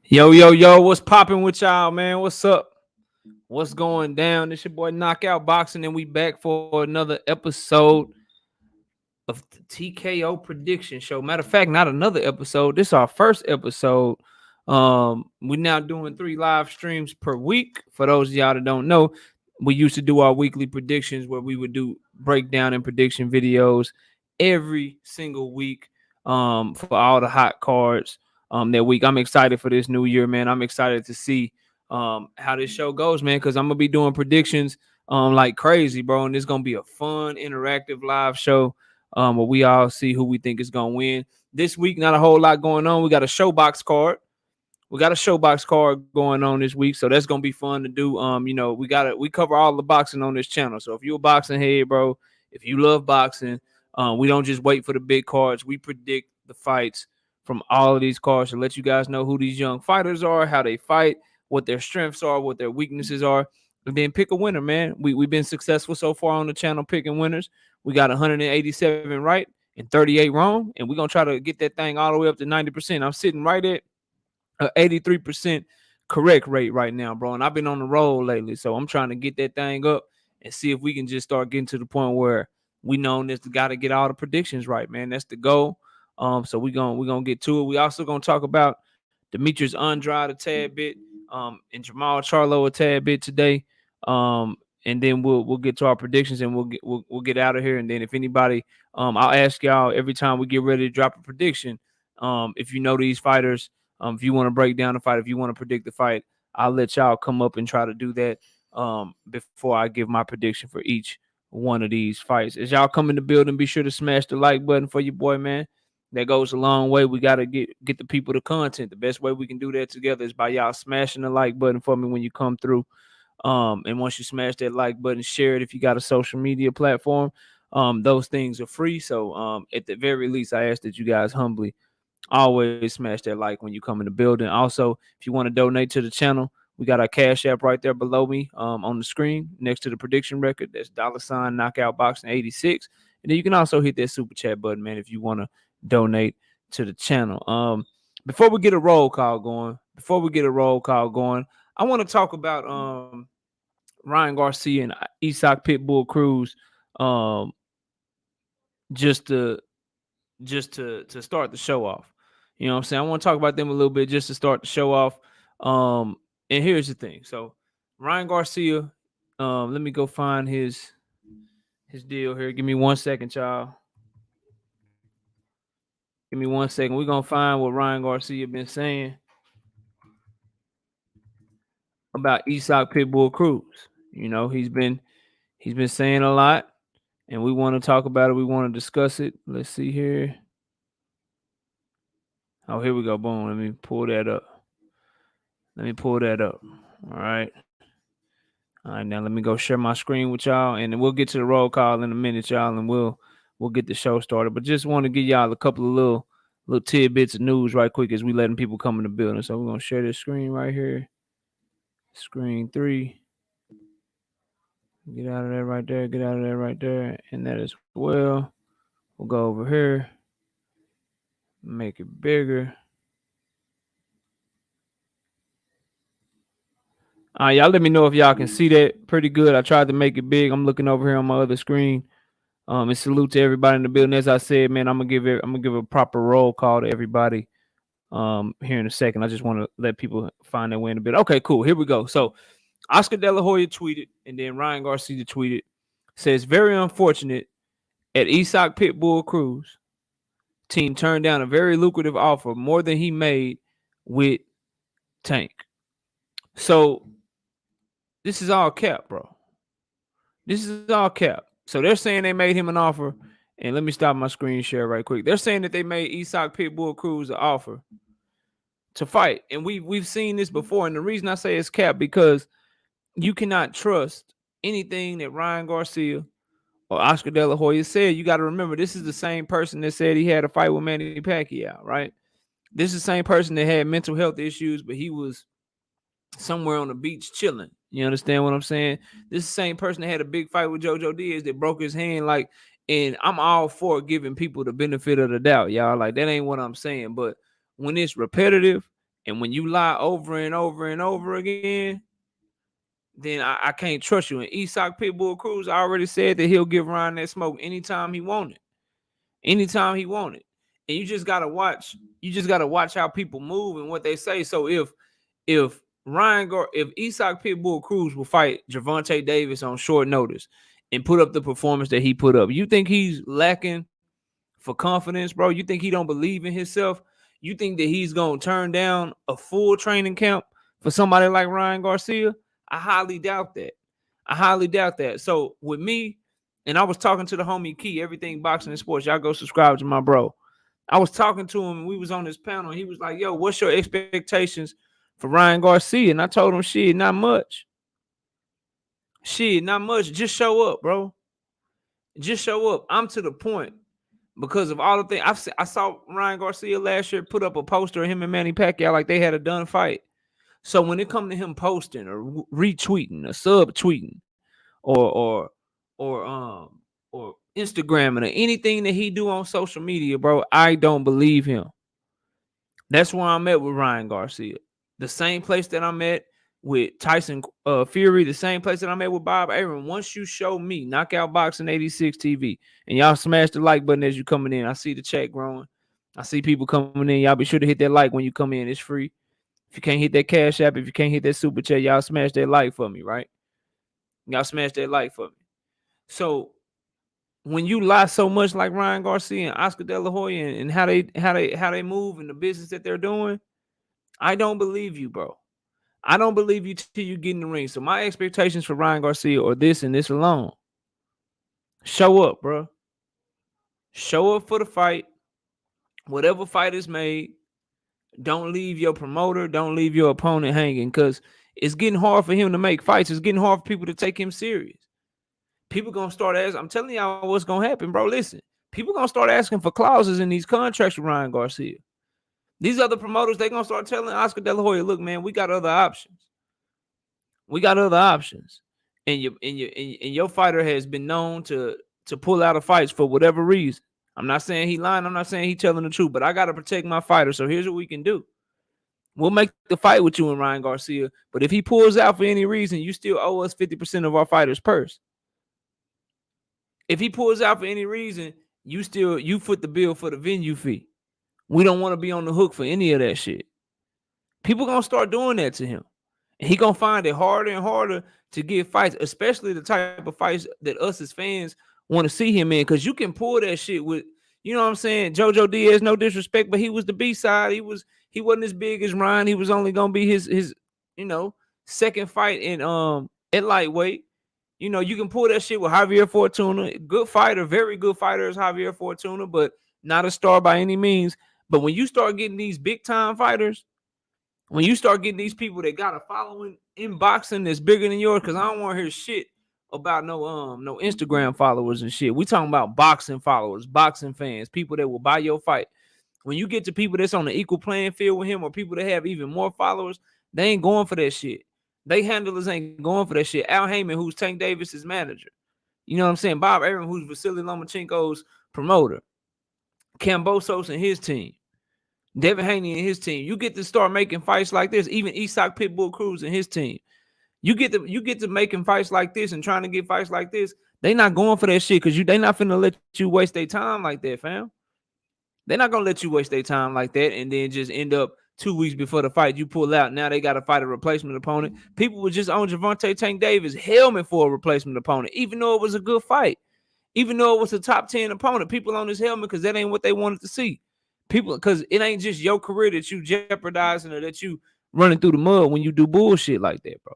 Yo, what's popping with y'all, man? What's up? What's going down? It's your boy Knockout Boxing, and we back for another episode of the TKO prediction show. Matter of fact, not another episode. This is our first episode. We're now doing 3 live streams per week. For those of y'all that don't know, we used to do our weekly predictions where we would do breakdown and prediction videos every single week for all the hot cards that week. I'm excited for this new year, man. I'm excited to see how this show goes, man, because I'm gonna be doing predictions like crazy, bro. And it's gonna be a fun, interactive live show where we all see who we think is gonna win. This week, not a whole lot going on. We got a Showbox card. We got a Showbox card going on this week, so that's gonna be fun to do. We cover all the boxing on this channel. So if you're a boxing head, bro, if you love boxing, we don't just wait for the big cards. We predict the fights from all of these cards to let you guys know who these young fighters are, how they fight, what their strengths are, what their weaknesses are, and then pick a winner, man. We've been successful so far on the channel picking winners. We got 187 right and 38 wrong, and we're gonna try to get that thing all the way up to 90%. I'm sitting right at 83% correct rate right now, bro. And I've been on the roll lately, so I'm trying to get that thing up and see if we can just start getting to the point where we know this got to get all the predictions right, man. That's the goal. So we're gonna get to it. We also gonna talk about Demetrius Andrade a tad bit, and Jamal Charlo a tad bit today. And then we'll get to our predictions and we'll get out of here. And then if anybody, I'll ask y'all every time we get ready to drop a prediction, if you know these fighters. If you want to break down the fight, if you want to predict the fight, I'll let y'all come up and try to do that before I give my prediction for each one of these fights. As y'all come in the building, be sure to smash the like button for your boy, man. That goes a long way. We got to get the people the content. The best way we can do that together is by y'all smashing the like button for me when you come through. And once you smash that like button, share it if you got a social media platform. Those things are free. So at the very least, I ask that you guys humbly always smash that like when you come in the building. Also, if you want to donate to the channel, we got our Cash App right there below me on the screen next to the prediction record. That's $ knockout boxing 86. And then you can also hit that super chat button, man, if you want to donate to the channel. Before we get a roll call going, I want to talk about Ryan Garcia and Isak Pitbull Cruz just to start the show off. You know what I'm saying? I want to talk about them a little bit just to start the show off. And here's the thing. So Ryan Garcia, let me go find his deal here. Give me 1 second, y'all. Give me 1 second. We're gonna find what Ryan Garcia been saying about Isak Pitbull Cruz. You know, he's been saying a lot, and we want to talk about it. We want to discuss it. Let's see here. Oh, here we go. Boom. Let me pull that up. All right. All right, now let me go share my screen with y'all, and then we'll get to the roll call in a minute, y'all, and we'll get the show started. But just want to give y'all a couple of little tidbits of news right quick as we letting people come in the building. So we're gonna share this screen right here. Screen 3. Get out of there right there. Get out of there right there. And that as well. We'll go over here. Make it bigger. Y'all let me know if y'all can see that pretty good. I tried to make it big. I'm looking over here on my other screen. And salute to everybody in the building. As I said, man, I'm gonna give a proper roll call to everybody here in a second. I just want to let people find their way in a bit. Okay, cool. Here we go. So Oscar De La Hoya tweeted, and then Ryan Garcia tweeted, says, very unfortunate at Isak Pitbull Cruz. Team turned down a very lucrative offer, more than he made with Tank. So this is all cap, bro. This is all cap. So they're saying they made him an offer. And let me stop my screen share right quick. They're saying that they made Isak Pitbull Cruz an offer to fight. And we've seen this before. And the reason I say it's cap because you cannot trust anything that Ryan Garcia or Oscar De La Hoya said. You got to remember, this is the same person that said he had a fight with Manny Pacquiao, right? This is the same person that had mental health issues, but he was somewhere on the beach chilling. You understand what I'm saying? This is the same person that had a big fight with JoJo Diaz that broke his hand. Like, and I'm all for giving people the benefit of the doubt, y'all. Like, that ain't what I'm saying. But when it's repetitive And when you lie over and over and over again, then I can't trust you. And Isak Pitbull Cruz, I already said that he'll give Ryan that smoke anytime he wanted. Anytime he wanted. And you just gotta watch. You just gotta watch how people move and what they say. So if Isak Pitbull Cruz will fight Gervonta Davis on short notice and put up the performance that he put up, you think he's lacking for confidence, bro? You think he don't believe in himself? You think that he's gonna turn down a full training camp for somebody like Ryan Garcia? I highly doubt that. I highly doubt that. So with me, and I was talking to the homie Key, Everything Boxing and Sports. Y'all go subscribe to my bro. I was talking to him, and we was on this panel. And he was like, yo, what's your expectations for Ryan Garcia? And I told him, shit, not much. Shit, not much. Just show up, bro. Just show up. I'm to the point because of all the things. I saw Ryan Garcia last year put up a poster of him and Manny Pacquiao like they had a done fight. So when it comes to him posting or retweeting or subtweeting or Instagramming or anything that he do on social media, bro, I don't believe him. That's where I'm at with Ryan Garcia. The same place that I'm at with Tyson Fury, the same place that I'm at with Bob Arum. Once you show me Knockout Boxing 86 TV, and y'all smash the like button as you coming in. I see the chat growing. I see people coming in. Y'all be sure to hit that like when you come in. It's free. If you can't hit that Cash App, if you can't hit that Super Chat, y'all smash that like for me, right? Y'all smash that like for me. So when you lie so much like Ryan Garcia and Oscar De La Hoya and how they move and the business that they're doing, I don't believe you, bro. I don't believe you till you get in the ring. So my expectations for Ryan Garcia are this and this alone. Show up, bro. Show up for the fight. Whatever fight is made, don't leave your promoter, don't leave your opponent hanging, because it's getting hard for him to make fights. It's getting hard for people to take him serious. People going to start asking. I'm telling y'all what's going to happen, bro. Listen, people going to start asking for clauses in these contracts with Ryan Garcia. These other promoters, they're going to start telling Oscar De La Hoya, look, man, we got other options. We got other options. And your fighter has been known to pull out of fights for whatever reason. I'm not saying he lying. I'm not saying he telling the truth, but I got to protect my fighter. So here's what we can do. We'll make the fight with you and Ryan Garcia, but if he pulls out for any reason, you still owe us 50% of our fighter's purse. If he pulls out for any reason, you foot the bill for the venue fee. We don't want to be on the hook for any of that shit. People gonna start doing that to him. And he gonna find it harder and harder to get fights, especially the type of fights that us as fans want to see him in. Because you can pull that shit with, you know what I'm saying? Jojo Diaz, no disrespect, but he was the B-side. He wasn't as big as Ryan. He was only gonna be his second fight in at lightweight. You know, you can pull that shit with Javier Fortuna. Good fighter, very good fighter is Javier Fortuna, but not a star by any means. But when you start getting these big-time fighters, when you start getting these people that got a following in boxing that's bigger than yours, because I don't want to hear shit about no Instagram followers and shit. We talking about boxing followers, boxing fans, people that will buy your fight. When you get to people that's on the equal playing field with him or people that have even more followers, they ain't going for that shit. They handlers ain't going for that shit. Al Heyman, who's Tank Davis's manager. You know what I'm saying? Bob Arum, who's Vasily Lomachenko's promoter. Kambosos and his team. Devin Haney and his team. You get to start making fights like this. Even Isak Pitbull Cruz and his team. You get to making fights like this and trying to get fights like this. They not going for that shit because they not finna let you waste their time like that, fam. They're not gonna let you waste their time like that and then just end up 2 weeks before the fight, you pull out. Now they got to fight a replacement opponent. People were just on Gervonta Tank Davis' helmet for a replacement opponent, even though it was a good fight, even though it was a top 10 opponent. People on his helmet because that ain't what they wanted to see. People, because it ain't just your career that you jeopardizing or that you running through the mud when you do bullshit like that, bro.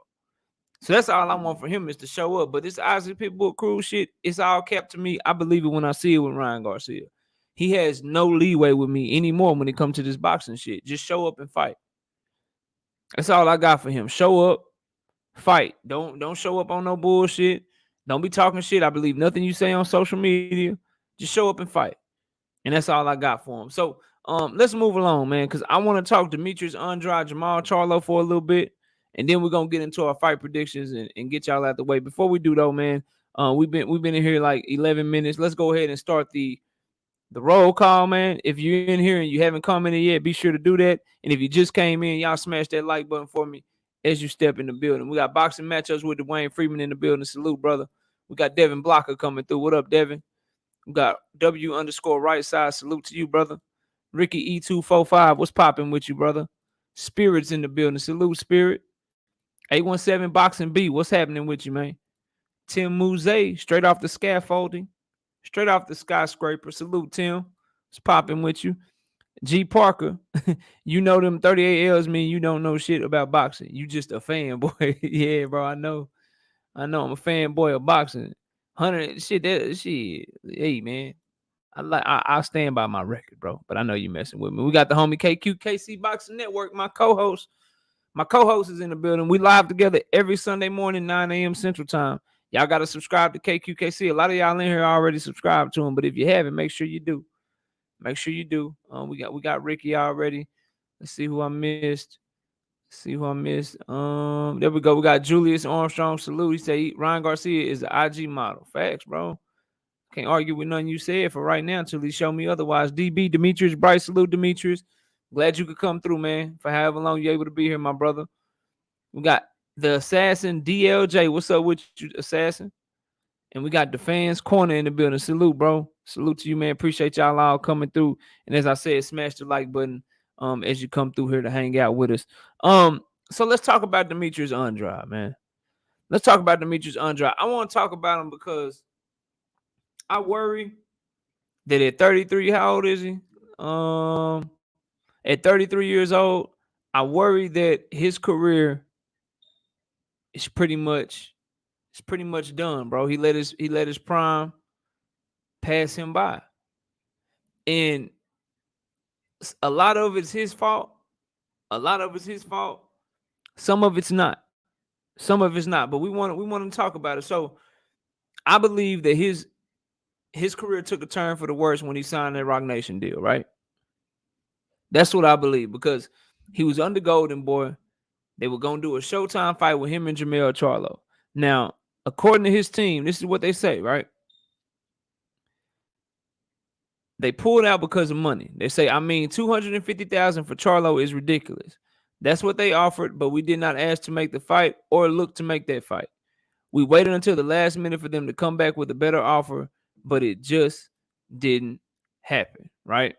So that's all I want for him is to show up. But this Isaac Pitbull Cruz shit, it's all kept to me. I believe it when I see it with Ryan Garcia. He has no leeway with me anymore when it comes to this boxing shit. Just show up and fight. That's all I got for him. Show up, fight. Don't show up on no bullshit. Don't be talking shit. I believe nothing you say on social media. Just show up and fight. And that's all I got for him. So let's move along, man, because I want to talk Demetrius Andrade, Jamal Charlo for a little bit. And then we're going to get into our fight predictions and get y'all out the way. Before we do, though, man, we've been in here like 11 minutes. Let's go ahead and start the The roll call, man. If you're in here and you haven't commented yet, be sure to do that. And if you just came in, y'all smash that like button for me as you step in the building. We got boxing matchups with Dwayne Freeman in the building. Salute, brother. We got Devin Blocker coming through. What up, Devin? We got W_right side. Salute to you, brother. Ricky E245. What's popping with you, brother? Spirits in the building. Salute, Spirit. 817 Boxing B. What's happening with you, man? Tim Muse, straight off the scaffolding. Straight off the skyscraper. Salute, Tim. What's popping with you? G Parker, you know them 38 L's mean you don't know shit about boxing. You just a fanboy. Yeah, bro. I know. I'm a fanboy of boxing. 100 shit. That shit. Hey, man. I stand by my record, bro. But I know you messing with me. We got the homie KQKC Boxing Network. My co-host is in the building. We live together every Sunday morning, 9 a.m. Central Time. Y'all got to subscribe to KQKC. A lot of y'all in here already subscribed to him, but if you haven't, make sure you do. Make sure you do. We got Ricky already. Let's see who I missed. There we go. We got Julius Armstrong. Salute. He said Ryan Garcia is the IG model. Facts, bro. Can't argue with nothing you said for right now until he show me otherwise. DB Demetrius Bright. Salute, Demetrius. Glad you could come through, man. For however long you're able to be here, my brother. We got the Assassin DLJ. What's up with you, Assassin? And we got the fans corner in the building. Salute, bro. Salute to you, man. Appreciate y'all all coming through. And as I said, smash the like button as you come through here to hang out with us. So let's talk about Demetrius Andrade, man. Let's talk about Demetrius Andrade. I want to talk about him because I worry that at 33, how old is he? At 33 years old, I worry that his career is pretty much done, bro. He let his prime pass him by. And a lot of it's his fault. Some of it's not. But we want to talk about it. So I believe that his career took a turn for the worse when he signed that Rock Nation deal, right? That's what I believe, because he was under Golden Boy. They were going to do a Showtime fight with him and Jermell Charlo. Now, according to his team, this is what they say, right? They pulled out because of money. They say, $250,000 for Charlo is ridiculous. That's what they offered, but we did not ask to make the fight or look to make that fight. We waited until the last minute for them to come back with a better offer, but it just didn't happen, right?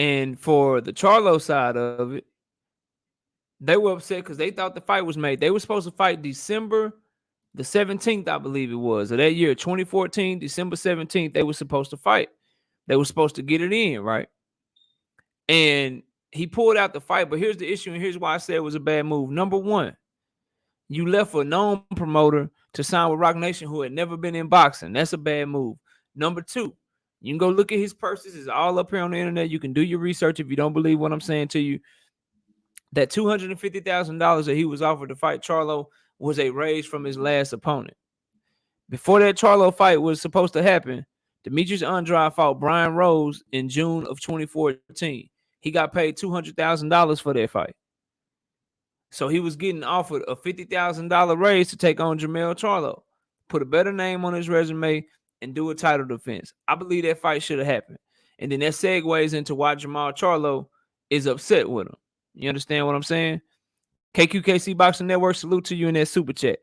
And for the Charlo side of it, they were upset because they thought the fight was made. They were supposed to fight December the 17th, I believe it was, of that year, 2014, December 17th, they were supposed to fight. They were supposed to get it in, right? And he pulled out the fight, but here's the issue, and here's why I said it was a bad move. Number one, you left a known promoter to sign with Rock Nation who had never been in boxing. That's a bad move. Number two, you can go look at his purses. It's all up here on the internet. You can do your research if you don't believe what I'm saying to you. That $250,000 that he was offered to fight Charlo was a raise from his last opponent. Before that Charlo fight was supposed to happen, Demetrius Andrade fought Brian Rose in June of 2014. He got paid $200,000 for that fight. So he was getting offered a $50,000 raise to take on Jermell Charlo, put a better name on his resume, and do a title defense. I believe that fight should have happened. And then that segues into why Jermell Charlo is upset with him. You understand what I'm saying? KQKC Boxing Network, salute to you in that super chat.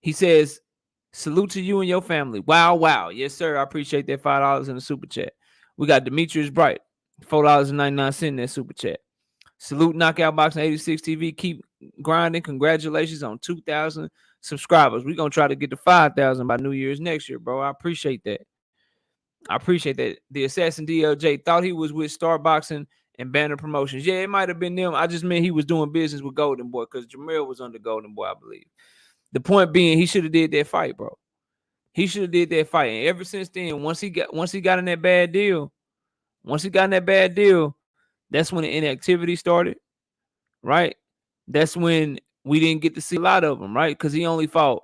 He says, salute to you and your family. Wow, wow. Yes, sir. I appreciate that $5 in the super chat. We got Demetrius Bright, $4.99 in that super chat. Salute Knockout Boxing 86 TV. Keep grinding. Congratulations on 2,000 subscribers. We're going to try to get to 5,000 by New Year's next year, bro. I appreciate that. The Assassin DLJ thought he was with Star Boxing and Banner Promotions. Yeah, it might have been them. I just meant he was doing business with Golden Boy because Jermell was under Golden Boy, I believe. The point being, he should have did that fight, bro. He should have did that fight. And ever since then, once he got in that bad deal, that's when the inactivity started, right? That's when we didn't get to see a lot of him, right? Because he only fought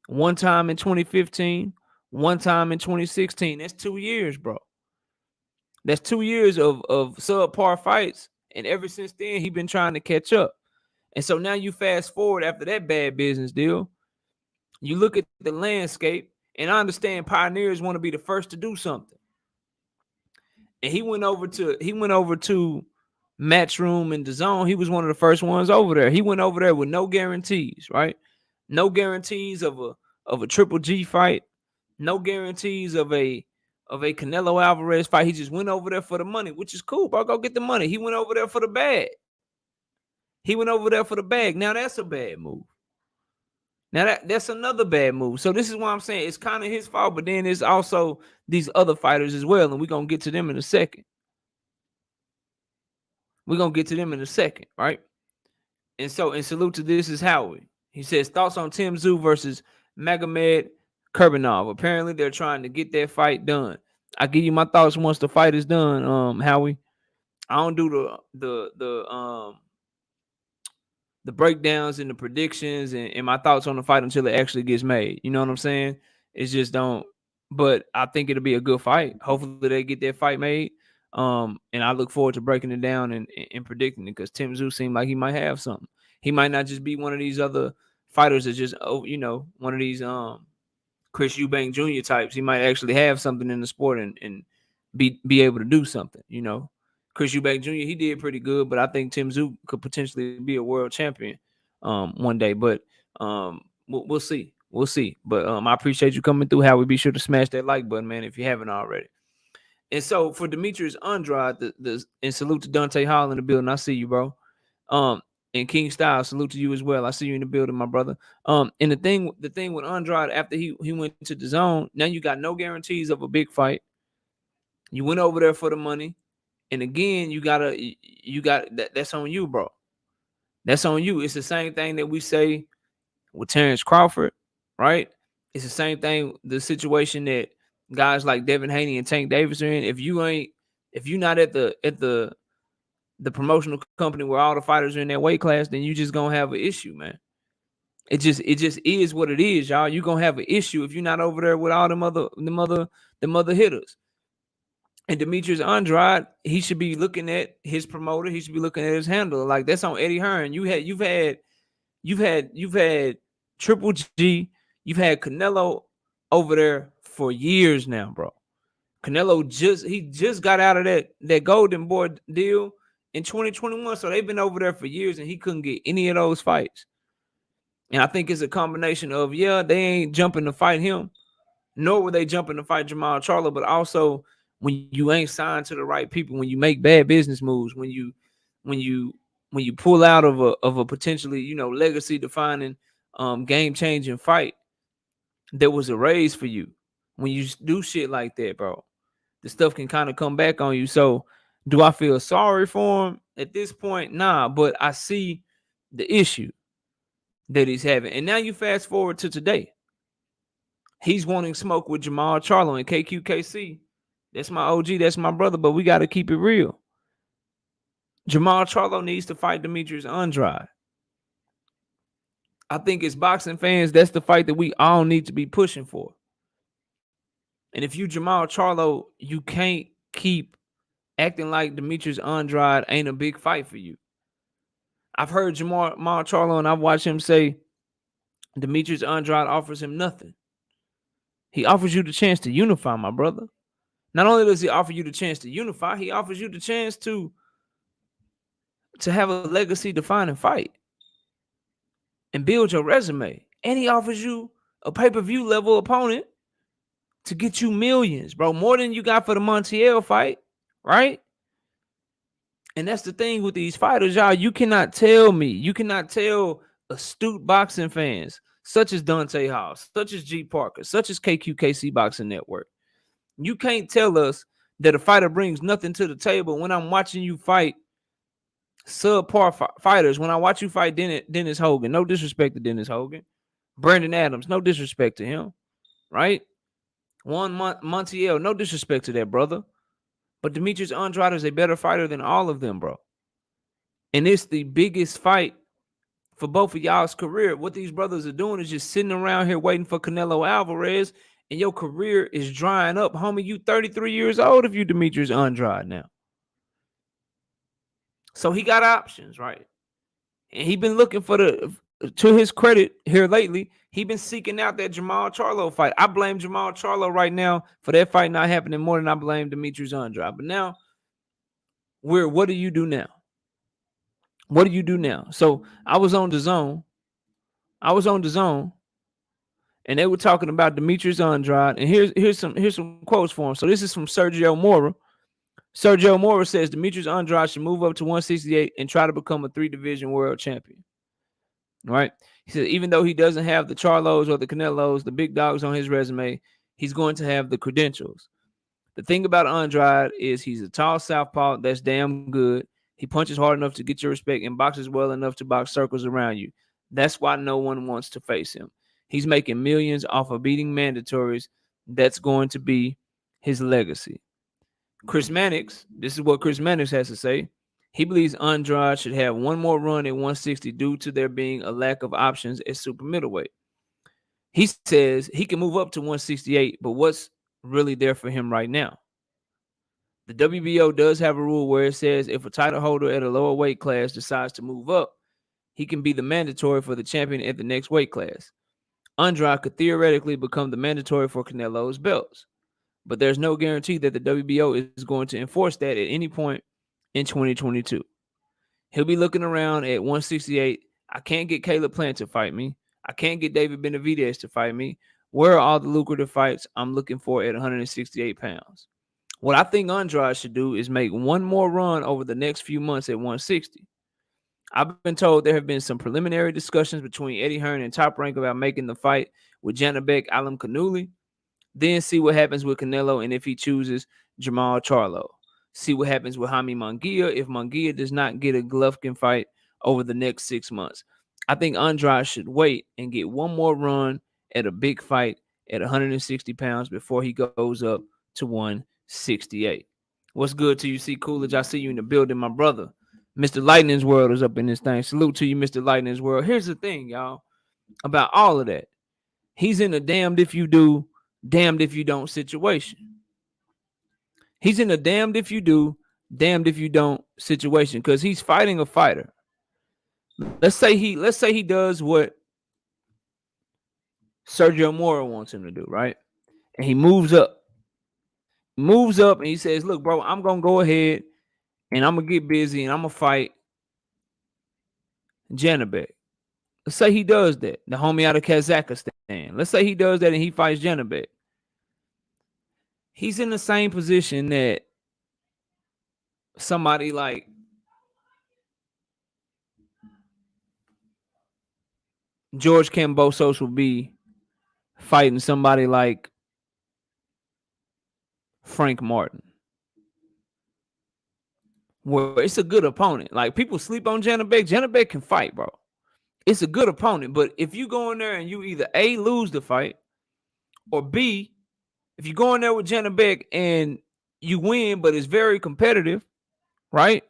one time in 2015, one time in 2016. That's 2 years, bro. That's 2 years of subpar fights. And ever since then, he's been trying to catch up. And so now you fast forward after that bad business deal, you look at the landscape, and I understand pioneers want to be the first to do something. And he went over to Matchroom and DAZN. He was one of the first ones over there. He went over there with no guarantees, right? No guarantees of a Triple G fight, no guarantees of a Canelo Alvarez fight. He just went over there for the money, which is cool, bro. Go get the money. He went over there for the bag. He went over there for the bag. Now that's a bad move. Now that's another bad move. So this is why I'm saying it's kind of his fault, but then it's also these other fighters as well, and we're gonna get to them in a second. Right? And salute to this is Howie. He says thoughts on Tim Tszyu versus Magomed Kurbanov. Apparently they're trying to get that fight done. I give you my thoughts once the fight is done, Howie. I don't do the breakdowns and the predictions and my thoughts on the fight until it actually gets made. You know what I'm saying? It's just don't. But I think it'll be a good fight. Hopefully they get that fight made. And I look forward to breaking it down and predicting it because Tim Tszyu seemed like he might have something. He might not just be one of these other fighters that just, one of these Chris Eubank Jr. types. He might actually have something in the sport and be able to do something, Chris Eubank Jr., he did pretty good, but I think Tim Tszyu could potentially be a world champion one day. But we'll see. We'll see. But I appreciate you coming through, Howie. Be sure to smash that like button, man, if you haven't already. And so for Demetrius Andrade, and salute to Dante Hall in the building. I see you, bro. And King Style, salute to you as well. I see you in the building, my brother. And the thing with Andrade, after he went to DAZN, now you got no guarantees of a big fight. You went over there for the money. And again, you got that's on you, bro. That's on you. It's the same thing that we say with Terrence Crawford, right? It's the same thing, the situation that guys like Devin Haney and Tank Davis are in. If you're not at the promotional company where all the fighters are in that weight class, then you just gonna have an issue, man. It just is what it is, y'all. You're gonna have an issue if you're not over there with all them other hitters. And Demetrius Andrade, he should be looking at his promoter. He should be looking at his handler. Like that's on Eddie Hearn. You've had Triple G. You've had Canelo over there for years now, bro. Canelo just got out of that Golden Boy deal in 2021. So they've been over there for years, and he couldn't get any of those fights. And I think it's a combination of they ain't jumping to fight him, nor were they jumping to fight Jamal Charlo, but also when you ain't signed to the right people, when you make bad business moves, when you pull out of a potentially legacy defining game changing fight that was a raise for you, when you do shit like that, bro, the stuff can kind of come back on you. So do I feel sorry for him at this point? Nah, but I see the issue that he's having. And now you fast forward to today. He's wanting smoke with Jamal Charlo and KQKC. That's my OG. That's my brother. But we got to keep it real. Jamal Charlo needs to fight Demetrius Andrade. I think as boxing fans, that's the fight that we all need to be pushing for. And if you Jamal Charlo, you can't keep acting like Demetrius Andrade ain't a big fight for you. I've heard Jamal Charlo and I've watched him say Demetrius Andrade offers him nothing. He offers you the chance to unify, my brother. Not only does he offer you the chance to unify, he offers you the chance to have a legacy-defining fight and build your resume. And he offers you a pay-per-view level opponent to get you millions, bro. More than you got for the Montiel fight, right? And that's the thing with these fighters, y'all. You cannot tell astute boxing fans, such as Dante Hall, such as G Parker, such as KQKC Boxing Network. You can't tell us that a fighter brings nothing to the table when I'm watching you fight subpar fighters. When I watch you fight Dennis Hogan, no disrespect to Dennis Hogan. Brandon Adams, no disrespect to him, right? Juan Montiel, no disrespect to that brother. But Demetrius Andrade is a better fighter than all of them, bro. And it's the biggest fight for both of y'all's career. What these brothers are doing is just sitting around here waiting for Canelo Alvarez, and your career is drying up. Homie, you 33 years old if you Demetrius Andrade now. So he got options, right? And he been looking for to his credit here lately, he been seeking out that Jamal Charlo fight. I blame Jamal Charlo right now for that fight not happening more than I blame Demetrius Andrade. But now, what do you do now? What do you do now? So I was on the zone. And they were talking about Demetrius Andrade. And here's some quotes for him. So this is from Sergio Mora. Sergio Mora says Demetrius Andrade should move up to 168 and try to become a 3-division world champion. Right? He said even though he doesn't have the Charlos or the Canelos, the big dogs on his resume, he's going to have the credentials. The thing about Andrade is he's a tall southpaw that's damn good. He punches hard enough to get your respect and boxes well enough to box circles around you. That's why no one wants to face him. He's making millions off of beating mandatories. That's going to be his legacy. Chris Mannix, this is what Chris Mannix has to say. He believes Andrade should have one more run at 160 due to there being a lack of options at super middleweight. He says he can move up to 168, but what's really there for him right now? The WBO does have a rule where it says if a title holder at a lower weight class decides to move up, he can be the mandatory for the champion at the next weight class. Andrade could theoretically become the mandatory for Canelo's belts, but there's no guarantee that the WBO is going to enforce that at any point in 2022. He'll be looking around at 168. I can't get Caleb Plant to fight me. I can't get David Benavidez to fight me. Where are all the lucrative fights I'm looking for at 168 pounds? What I think Andrade should do is make one more run over the next few months at 160. I've been told there have been some preliminary discussions between Eddie Hearn and Top Rank about making the fight with Janabek Alam Kanuli. Then see what happens with Canelo and if he chooses Jamal Charlo. See what happens with Jaime Munguia if Munguia does not get a Golovkin fight over the next 6 months. I think Andrade should wait and get one more run at a big fight at 160 pounds before he goes up to 168. What's good to you, C. Coolidge? I see you in the building, my brother. Mr. Lightning's World is up in this thing. Salute to you, Mr. Lightning's World. Here's the thing, y'all, about all of that. He's in a damned if you do, damned if you don't situation. He's in a damned if you do, damned if you don't situation because he's fighting a fighter. Let's say he does what Sergio Mora wants him to do, right? And he moves up. And he says, look, bro, I'm going to go ahead and I'm going to get busy and I'm going to fight Janabek. Let's say he does that, the homie out of Kazakhstan. Let's say he does that and he fights Janabek. He's in the same position that somebody like George Kambosos will be fighting somebody like Frank Martin. Well, it's a good opponent. Like people sleep on Janabek. Janabek can fight, bro. It's a good opponent. But if you go in there and you either A, lose the fight, or B, if you go in there with Janabek and you win, but it's very competitive, right?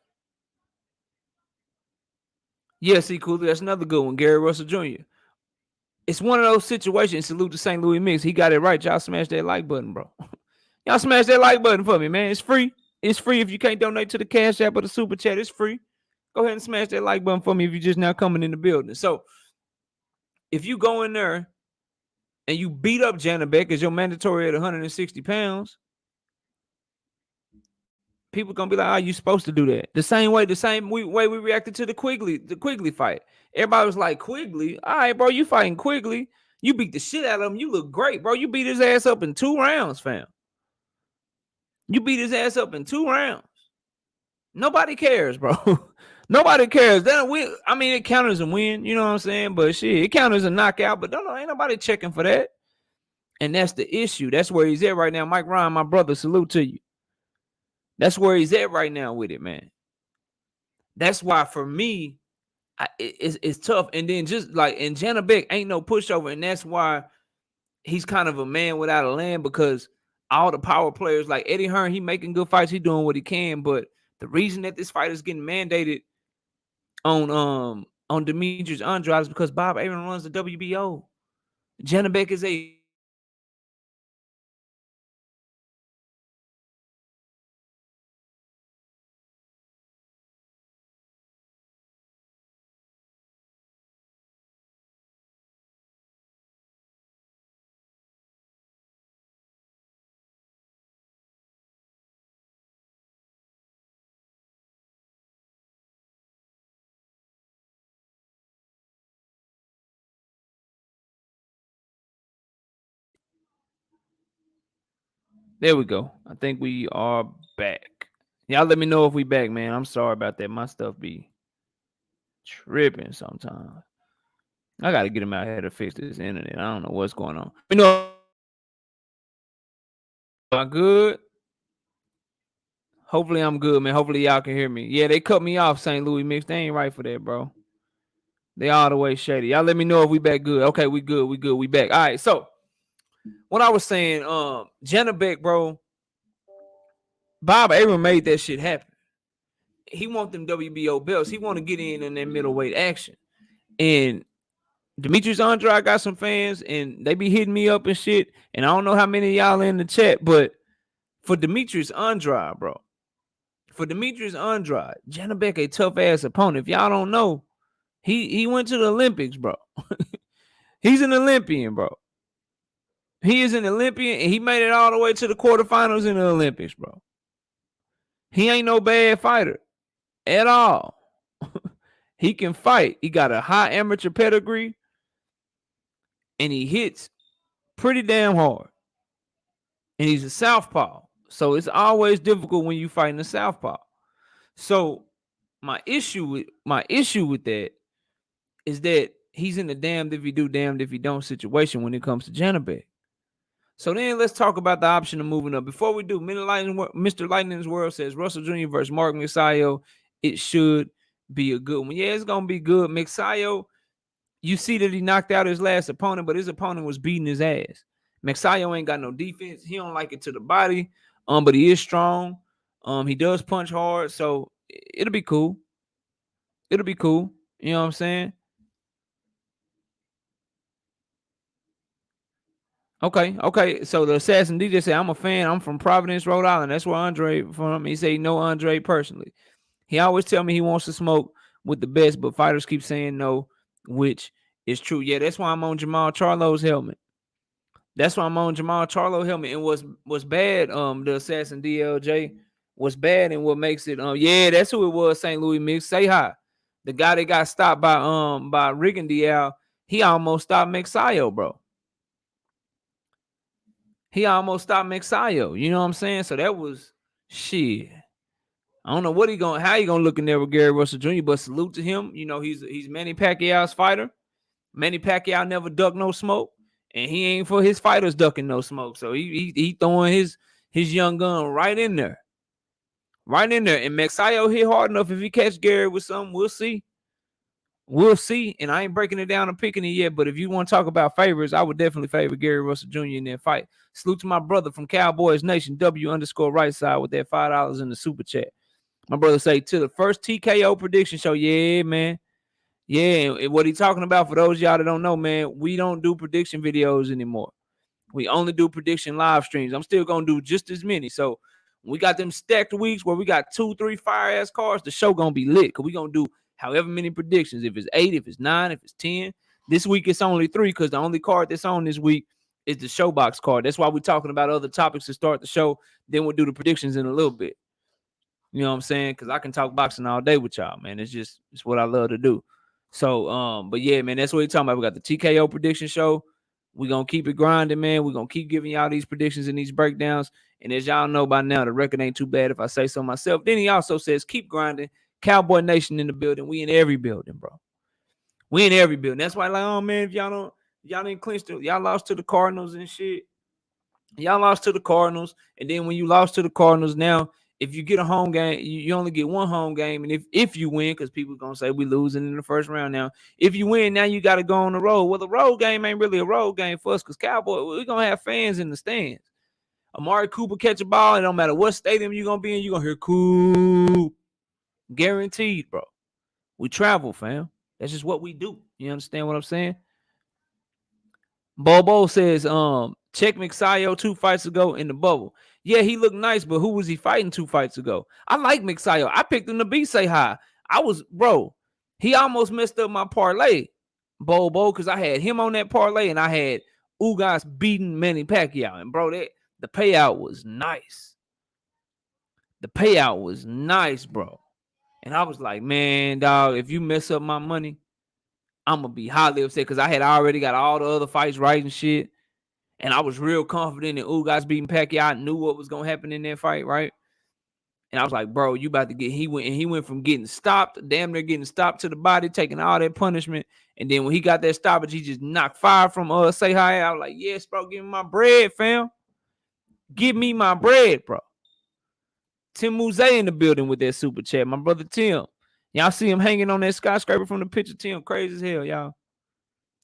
Yeah, see, cool. That's another good one. Gary Russell Jr. It's one of those situations. Salute to St. Louis Mix. He got it right. Y'all smash that like button, bro. Y'all smash that like button for me, man. It's free. It's free if you can't donate to the Cash App or the Super Chat. It's free. Go ahead and smash that like button for me if you're just now coming in the building. So if you go in there and you beat up Janabek as your mandatory at 160 pounds, people gonna be like, "Oh, you supposed to do that." The same way we reacted to the Quigley fight. Everybody was like, "Quigley, all right, bro, you fighting Quigley? You beat the shit out of him. You look great, bro. You beat his ass up in 2 rounds, fam. You beat his ass up in 2 rounds. Nobody cares, bro. Nobody cares. It counted as a win, you know what I'm saying? But shit, it counted as a knockout. But ain't nobody checking for that. And that's the issue. That's where he's at right now. Mike Ryan, my brother, salute to you. That's where he's at right now with it, man. That's why for me, it's tough. And then just like in Janabek ain't no pushover, and that's why he's kind of a man without a land because all the power players like Eddie Hearn, he making good fights, he doing what he can. But the reason that this fight is getting mandated on Demetrius Andrade is because Bob Arum runs the WBO. Janabek is a There we go. I think we are back. Y'all let me know if we back, man. I'm sorry about that. My stuff be tripping sometimes. I gotta get him out here to fix this internet. I don't know what's going on. You know, am I good? Hopefully I'm good, man. Hopefully y'all can hear me. Yeah, they cut me off, St. Louis Mix. They ain't right for that, bro. They all the way shady. Y'all let me know if we back good. Okay, we good. We good. We back. All right. So what I was saying, Janabek, bro, Bob Arum made that shit happen. He want them WBO belts. He want to get in that middleweight action. And Demetrius Andrade got some fans, and they be hitting me up and shit. And I don't know how many of y'all in the chat, but for Demetrius Andrade, bro, Janabek a tough ass opponent. If y'all don't know, he went to the Olympics, bro. He's an Olympian, bro. He is an Olympian, and he made it all the way to the quarterfinals in the Olympics, bro. He ain't no bad fighter at all. He can fight. He got a high amateur pedigree, and he hits pretty damn hard. And he's a southpaw, so it's always difficult when you fighting a southpaw. So my issue with that is that he's in the damned if you do, damned if you don't situation when it comes to Janabek. So then let's talk about the option of moving up. Before we do, Mr. Lightning's World says Russell Jr. versus Mark Mixayo. It should be a good one. Yeah, it's gonna be good. Mixayo, you see that he knocked out his last opponent, but his opponent was beating his ass. Mixayo ain't got no defense. He don't like it to the body, but he is strong. He does punch hard, so it'll be cool. It'll be cool. You know what I'm saying? Okay. So the Assassin DJ said, I'm a fan. I'm from Providence, Rhode Island. That's where Andre from. He said he know Andre personally. He always tell me he wants to smoke with the best, but fighters keep saying no, which is true. Yeah, that's why I'm on Jamal Charlo's helmet. That's why I'm on Jamal Charlo helmet. And what's bad, the Assassin DLJ, what's bad and what makes it, yeah, that's who it was, St. Louis Mix. Say hi. The guy that got stopped by Rigondeaux, he almost stopped Mixayo, bro. He almost stopped Mixayo. You know what I'm saying? So that was shit. I don't know how he gonna look in there with Gary Russell Jr., but salute to him. You know, he's Manny Pacquiao's fighter. Manny Pacquiao never ducked no smoke, and he ain't for his fighters ducking no smoke. So he throwing his young gun right in there. Right in there. And Mixayo hit hard enough. If he catch Gary with something, we'll see. We'll see. And I ain't breaking it down and picking it yet. But if you want to talk about favorites, I would definitely favor Gary Russell Jr. in that fight. Salute to my brother from Cowboys Nation, W_right side with that $5 in the super chat. My brother say to the first TKO prediction show. Yeah, man. Yeah, and what he talking about, for those of y'all that don't know, man, we don't do prediction videos anymore. We only do prediction live streams. I'm still going to do just as many. So we got them stacked weeks where we got 2-3 fire-ass cards. The show going to be lit because we going to do however many predictions. If it's 8, if it's 9, if it's 10. This week it's only 3 because the only card that's on this week is the Showbox card. That's why we're talking about other topics to start the show. Then we'll do the predictions in a little bit. You know what I'm saying? Because I can talk boxing all day with y'all, man. It's what I love to do. So, but yeah, man, that's what we're talking about. We got the TKO prediction show. We're going to keep it grinding, man. We're going to keep giving y'all these predictions and these breakdowns. And as y'all know by now, the record ain't too bad if I say so myself. Then he also says, keep grinding. Cowboy Nation in the building. We in every building, bro. We in every building. That's why, like, oh, man, if y'all didn't clinch y'all lost to the Cardinals and shit. Y'all lost to the Cardinals. And then when you lost to the Cardinals, now, if you get a home game, you only get one home game. And if you win, because people are going to say we losing in the first round now. If you win, now you got to go on the road. Well, the road game ain't really a road game for us because Cowboy, we're going to have fans in the stands. Amari Cooper catch a ball. It don't matter what stadium you're going to be in. You're going to hear Coop. Guaranteed, bro. We travel, fam. That's just what we do. You understand what I'm saying? Bobo says, check Mixayo 2 fights ago in the bubble. Yeah, he looked nice, but who was he fighting 2 fights ago? I like Mixayo. I picked him to be say hi. He almost messed up my parlay, Bobo, because I had him on that parlay and I had Ugas beating Manny Pacquiao. And bro, the payout was nice. The payout was nice, bro. And I was like, man, dog, if you mess up my money, I'm going to be highly upset because I had already got all the other fights right and shit. And I was real confident in Ugas beating Pacquiao. I knew what was gonna happen in that fight, right? And I was like, bro, you about to get. He went from getting stopped, damn near getting stopped to the body, taking all that punishment. And then when he got that stoppage, he just knocked fire from Say Hi. I was like, yes, bro, give me my bread, fam. Give me my bread, bro. Tim Muse in the building with that super chat. My brother Tim. Y'all see him hanging on that skyscraper from the picture. Tim, crazy as hell, y'all.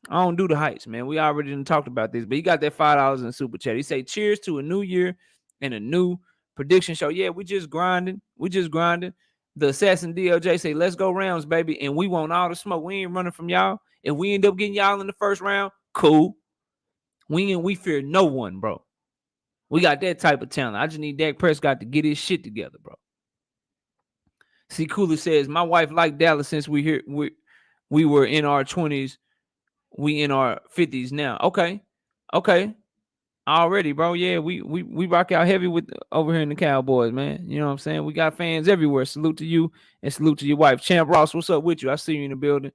I don't do the heights, man. We already done talked about this, but he got that $5 in super chat. He say, cheers to a new year and a new prediction show. Yeah, we just grinding. The assassin DLJ say, let's go rounds, baby. And we want all the smoke. We ain't running from y'all. If we end up getting y'all in the first round, cool. We fear no one, bro. We got that type of talent. I just need Dak Prescott to get his shit together, bro. See, Cooler says, my wife liked Dallas since we were in our 20s. We in our 50s now. Okay. Already, bro. Yeah, we rock out heavy with over here in the Cowboys, man. You know what I'm saying? We got fans everywhere. Salute to you and salute to your wife. Champ Ross, what's up with you? I see you in the building.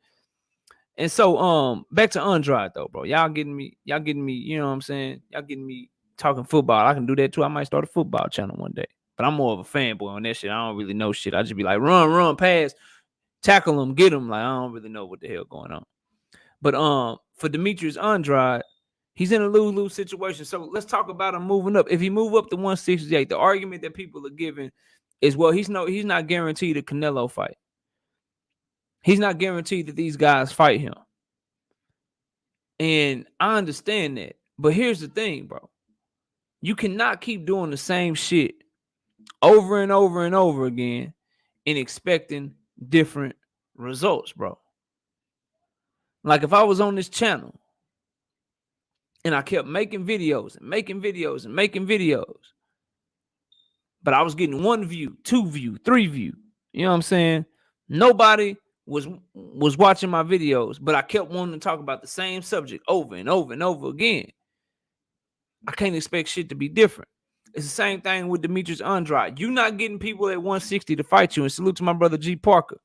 And so back to Andrade though, bro. Y'all getting me, you know what I'm saying? Y'all getting me talking football. I can do that too. I might start a football channel one day. But I'm more of a fanboy on that shit. I don't really know shit. I just be like, run, pass, tackle them, get them. Like, I don't really know what the hell going on. But for Demetrius Andrade, he's in a lose-lose situation. So let's talk about him moving up. If he move up to 168, the argument that people are giving is, well, he's not guaranteed a Canelo fight. He's not guaranteed that these guys fight him. And I understand that. But here's the thing, bro. You cannot keep doing the same shit over and over and over again and expecting different results, bro. Like if I was on this channel and I kept making videos, but I was getting 1 view, 2 view, 3 view. You know what I'm saying? Nobody was watching my videos, but I kept wanting to talk about the same subject over and over and over again. I can't expect shit to be different. It's the same thing with Demetrius Andrade. You're not getting people at 160 to fight you. And salute to my brother G Parker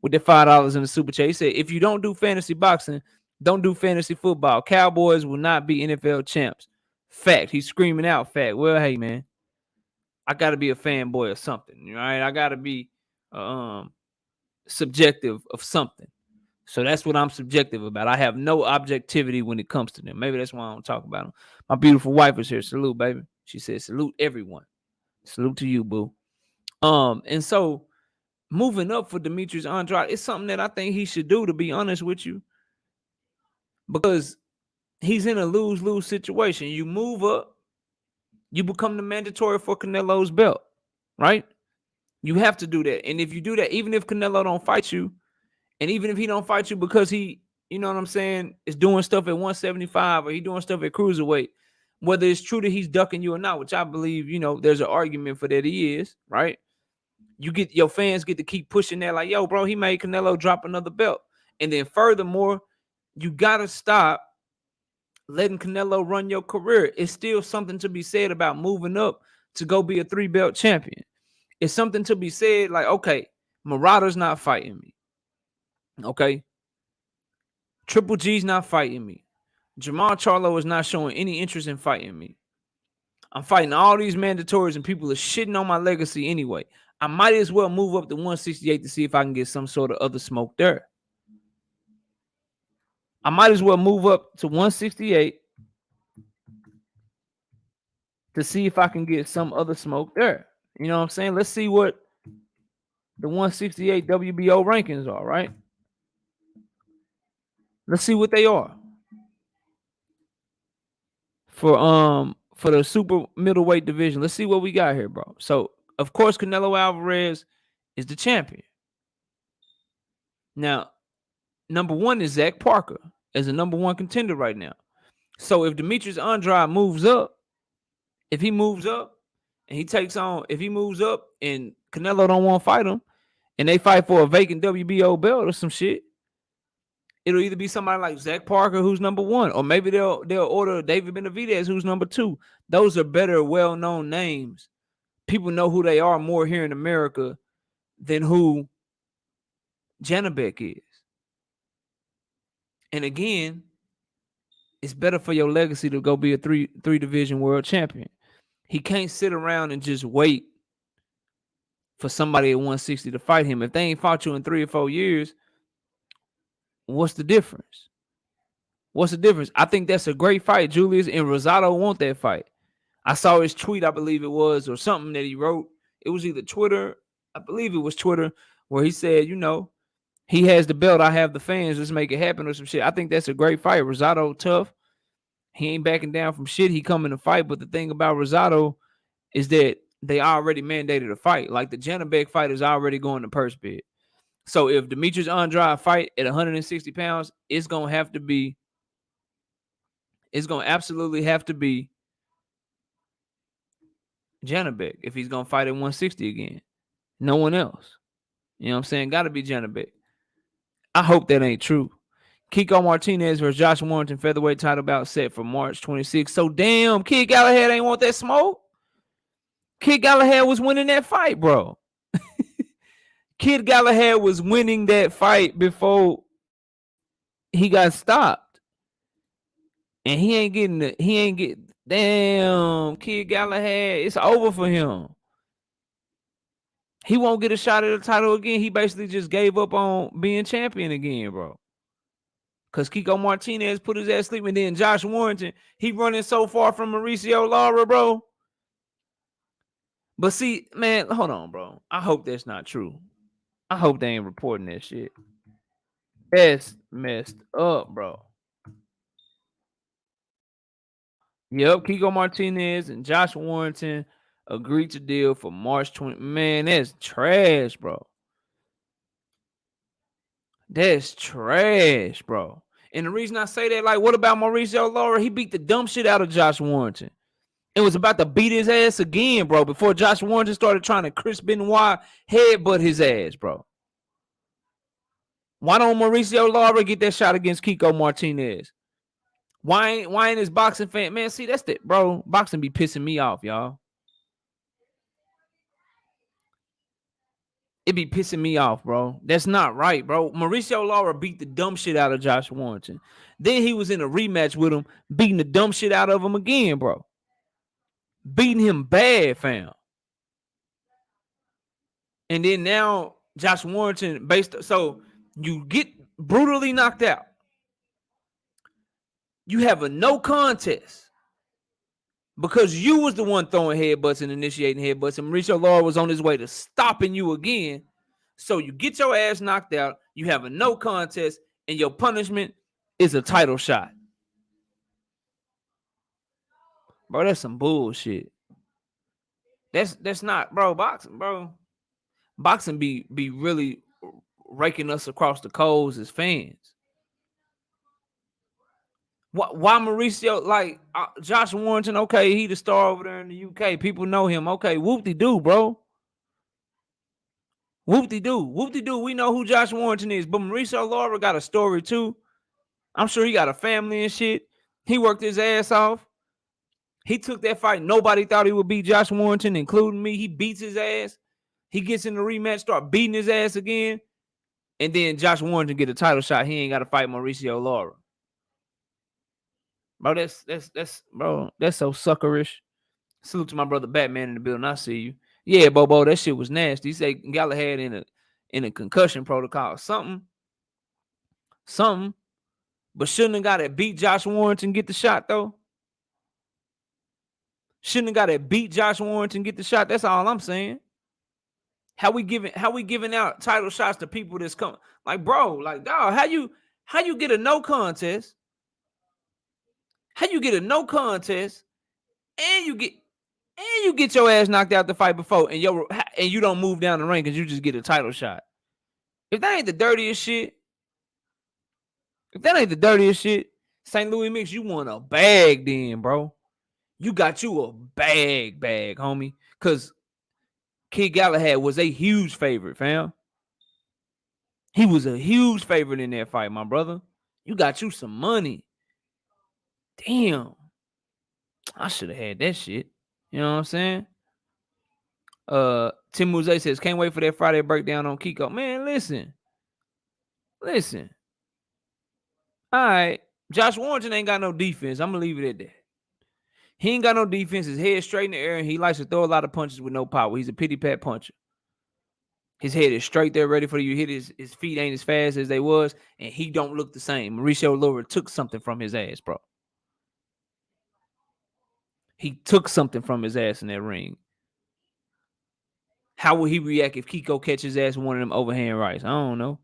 with the $5 in the super chat. He said, if you don't do fantasy boxing, don't do fantasy football. Cowboys will not be NFL champs. Fact. He's screaming out fact. Well, hey, man, I got to be a fanboy or something, right? I got to be subjective of something. So that's what I'm subjective about. I have no objectivity when it comes to them. Maybe that's why I don't talk about them. My beautiful wife is here. Salute, baby. She said, salute everyone. Salute to you, boo. And so moving up for Demetrius Andrade, it's something that I think he should do, to be honest with you, because he's in a lose-lose situation. You move up, you become the mandatory for Canelo's belt, right? You have to do that. And if you do that, even if Canelo don't fight you, and even if he don't fight you because he, you know what I'm saying, is doing stuff at 175 or he doing stuff at cruiserweight, whether it's true that he's ducking you or not, which I believe, you know, there's an argument for that he is, right? Your fans get to keep pushing that, like, yo, bro, he made Canelo drop another belt. And then furthermore, you got to stop letting Canelo run your career. It's still something to be said about moving up to go be a 3-belt champion. It's something to be said like, okay, Marauder's not fighting me. Okay. Triple G's not fighting me. Jamal Charlo is not showing any interest in fighting me. I'm fighting all these mandatories and people are shitting on my legacy anyway. I might as well move up to 168 to see if I can get some sort of other smoke there. I might as well move up to 168 to see if I can get some other smoke there. You know what I'm saying? Let's see what the 168 WBO rankings are, right? Let's see what they are for the super middleweight division. Let's see what we got here, bro. So, of course, Canelo Alvarez is the champion. Now, number 1 is Zach Parker as the number 1 contender right now. So, if Demetrius Andrade moves up, if he moves up and if he moves up and Canelo don't want to fight him and they fight for a vacant WBO belt or some shit, it'll either be somebody like Zach Parker, who's number 1, or maybe they'll order David Benavidez, who's number 2. Those are better, well-known names. People know who they are more here in America than who Janabek is. And again, it's better for your legacy to go be a three division world champion. He can't sit around and just wait for somebody at 160 to fight him. If they ain't fought you in 3 or 4 years, what's the difference? What's the difference? I think that's a great fight. Julius and Rosado want that fight. I saw his tweet, I believe it was, or something that he wrote. It was either Twitter, I believe it was Twitter, where he said, he has the belt, I have the fans, let's make it happen or some shit. I think that's a great fight. Rosado tough. He ain't backing down from shit. He coming to fight. But the thing about Rosado is that they already mandated a fight. Like the Janabek fight is already going to purse bid. So if Demetrius Andrade fight at 160 pounds, it's going to absolutely have to be Janabek if he's going to fight at 160 again. No one else. You know what I'm saying? Got to be Janabek. I hope that ain't true. Kiko Martinez versus Josh Warrington featherweight title bout set for March 26th. So damn, Kid Galahad ain't want that smoke. Kid Galahad was winning that fight, bro. Kid Galahad was winning that fight before he got stopped. And damn, Kid Galahad, it's over for him. He won't get a shot at the title again. He basically just gave up on being champion again, bro. Because Kiko Martinez put his ass asleep. And then Josh Warrington, he running so far from Mauricio Lara, bro. But see, man, hold on, bro. I hope that's not true. I hope they ain't reporting that shit. That's messed up, bro. Yep, Kiko Martinez and Josh Warrington agreed to deal for March 20. Man, that's trash, bro. That's trash, bro. And the reason I say that, like, what about Mauricio Lara? He beat the dumb shit out of Josh Warrington. It was about to beat his ass again, bro, before Josh Warrington started trying to Chris Benoit headbutt his ass, bro. Why don't Mauricio Lara get that shot against Kiko Martinez? Why ain't his boxing fan? Man, see, that's it, bro. Boxing be pissing me off, y'all. It be pissing me off, bro. That's not right, bro. Mauricio Lara beat the dumb shit out of Josh Warrington. Then he was in a rematch with him, beating the dumb shit out of him again, bro. Beating him bad, fam. And then now Josh Warrington, so you get brutally knocked out. You have a no contest because you was the one throwing headbutts and initiating headbutts, and Mauricio Lara was on his way to stopping you again. So you get your ass knocked out, you have a no contest, and your punishment is a title shot. Bro, that's some bullshit. That's not, bro, boxing, bro. Boxing be really raking us across the coals as fans. Why Mauricio, like Josh Warrington, okay, he the star over there in the UK. People know him. Okay, whoop-de-doo, bro. Whoop-de-doo. Whoop-de-doo. We know who Josh Warrington is. But Mauricio Lara got a story too. I'm sure he got a family and shit. He worked his ass off. He took that fight. Nobody thought he would beat Josh Warrington, including me. He beats his ass. He gets in the rematch, start beating his ass again. And then Josh Warrington get a title shot. He ain't got to fight Mauricio Lara. Bro, that's so suckerish. Salute to my brother Batman in the building. I see you. Yeah, Bobo, that shit was nasty. He said Galahad in a concussion protocol. Something. But shouldn't have got to beat Josh Warrington get the shot, though. Shouldn't have got to beat Josh Warrington get the shot. That's all I'm saying. How we giving out title shots to people that's coming? Like, bro, like, dog, how you get a no contest? How you get a no contest and you get your ass knocked out the fight before and you don't move down the ring because you just get a title shot? If that ain't the dirtiest shit, St. Louis Mix, you want a bag then, bro. You got you a bag, homie. Because Kid Galahad was a huge favorite, fam. He was a huge favorite in that fight, my brother. You got you some money. Damn. I should have had that shit. You know what I'm saying? Tim Mouze says, can't wait for that Friday breakdown on Kiko. Man, listen. All right. Josh Warrington ain't got no defense. I'm gonna leave it at that. He ain't got no defense. His head straight in the air, and he likes to throw a lot of punches with no power. He's a pity pat puncher. His head is straight there, ready for you. Hit his feet ain't as fast as they was, and he don't look the same. Mauricio Lora took something from his ass, bro. He took something from his ass in that ring. How will he react if Kiko catches his ass with one of them overhand rights? I don't know.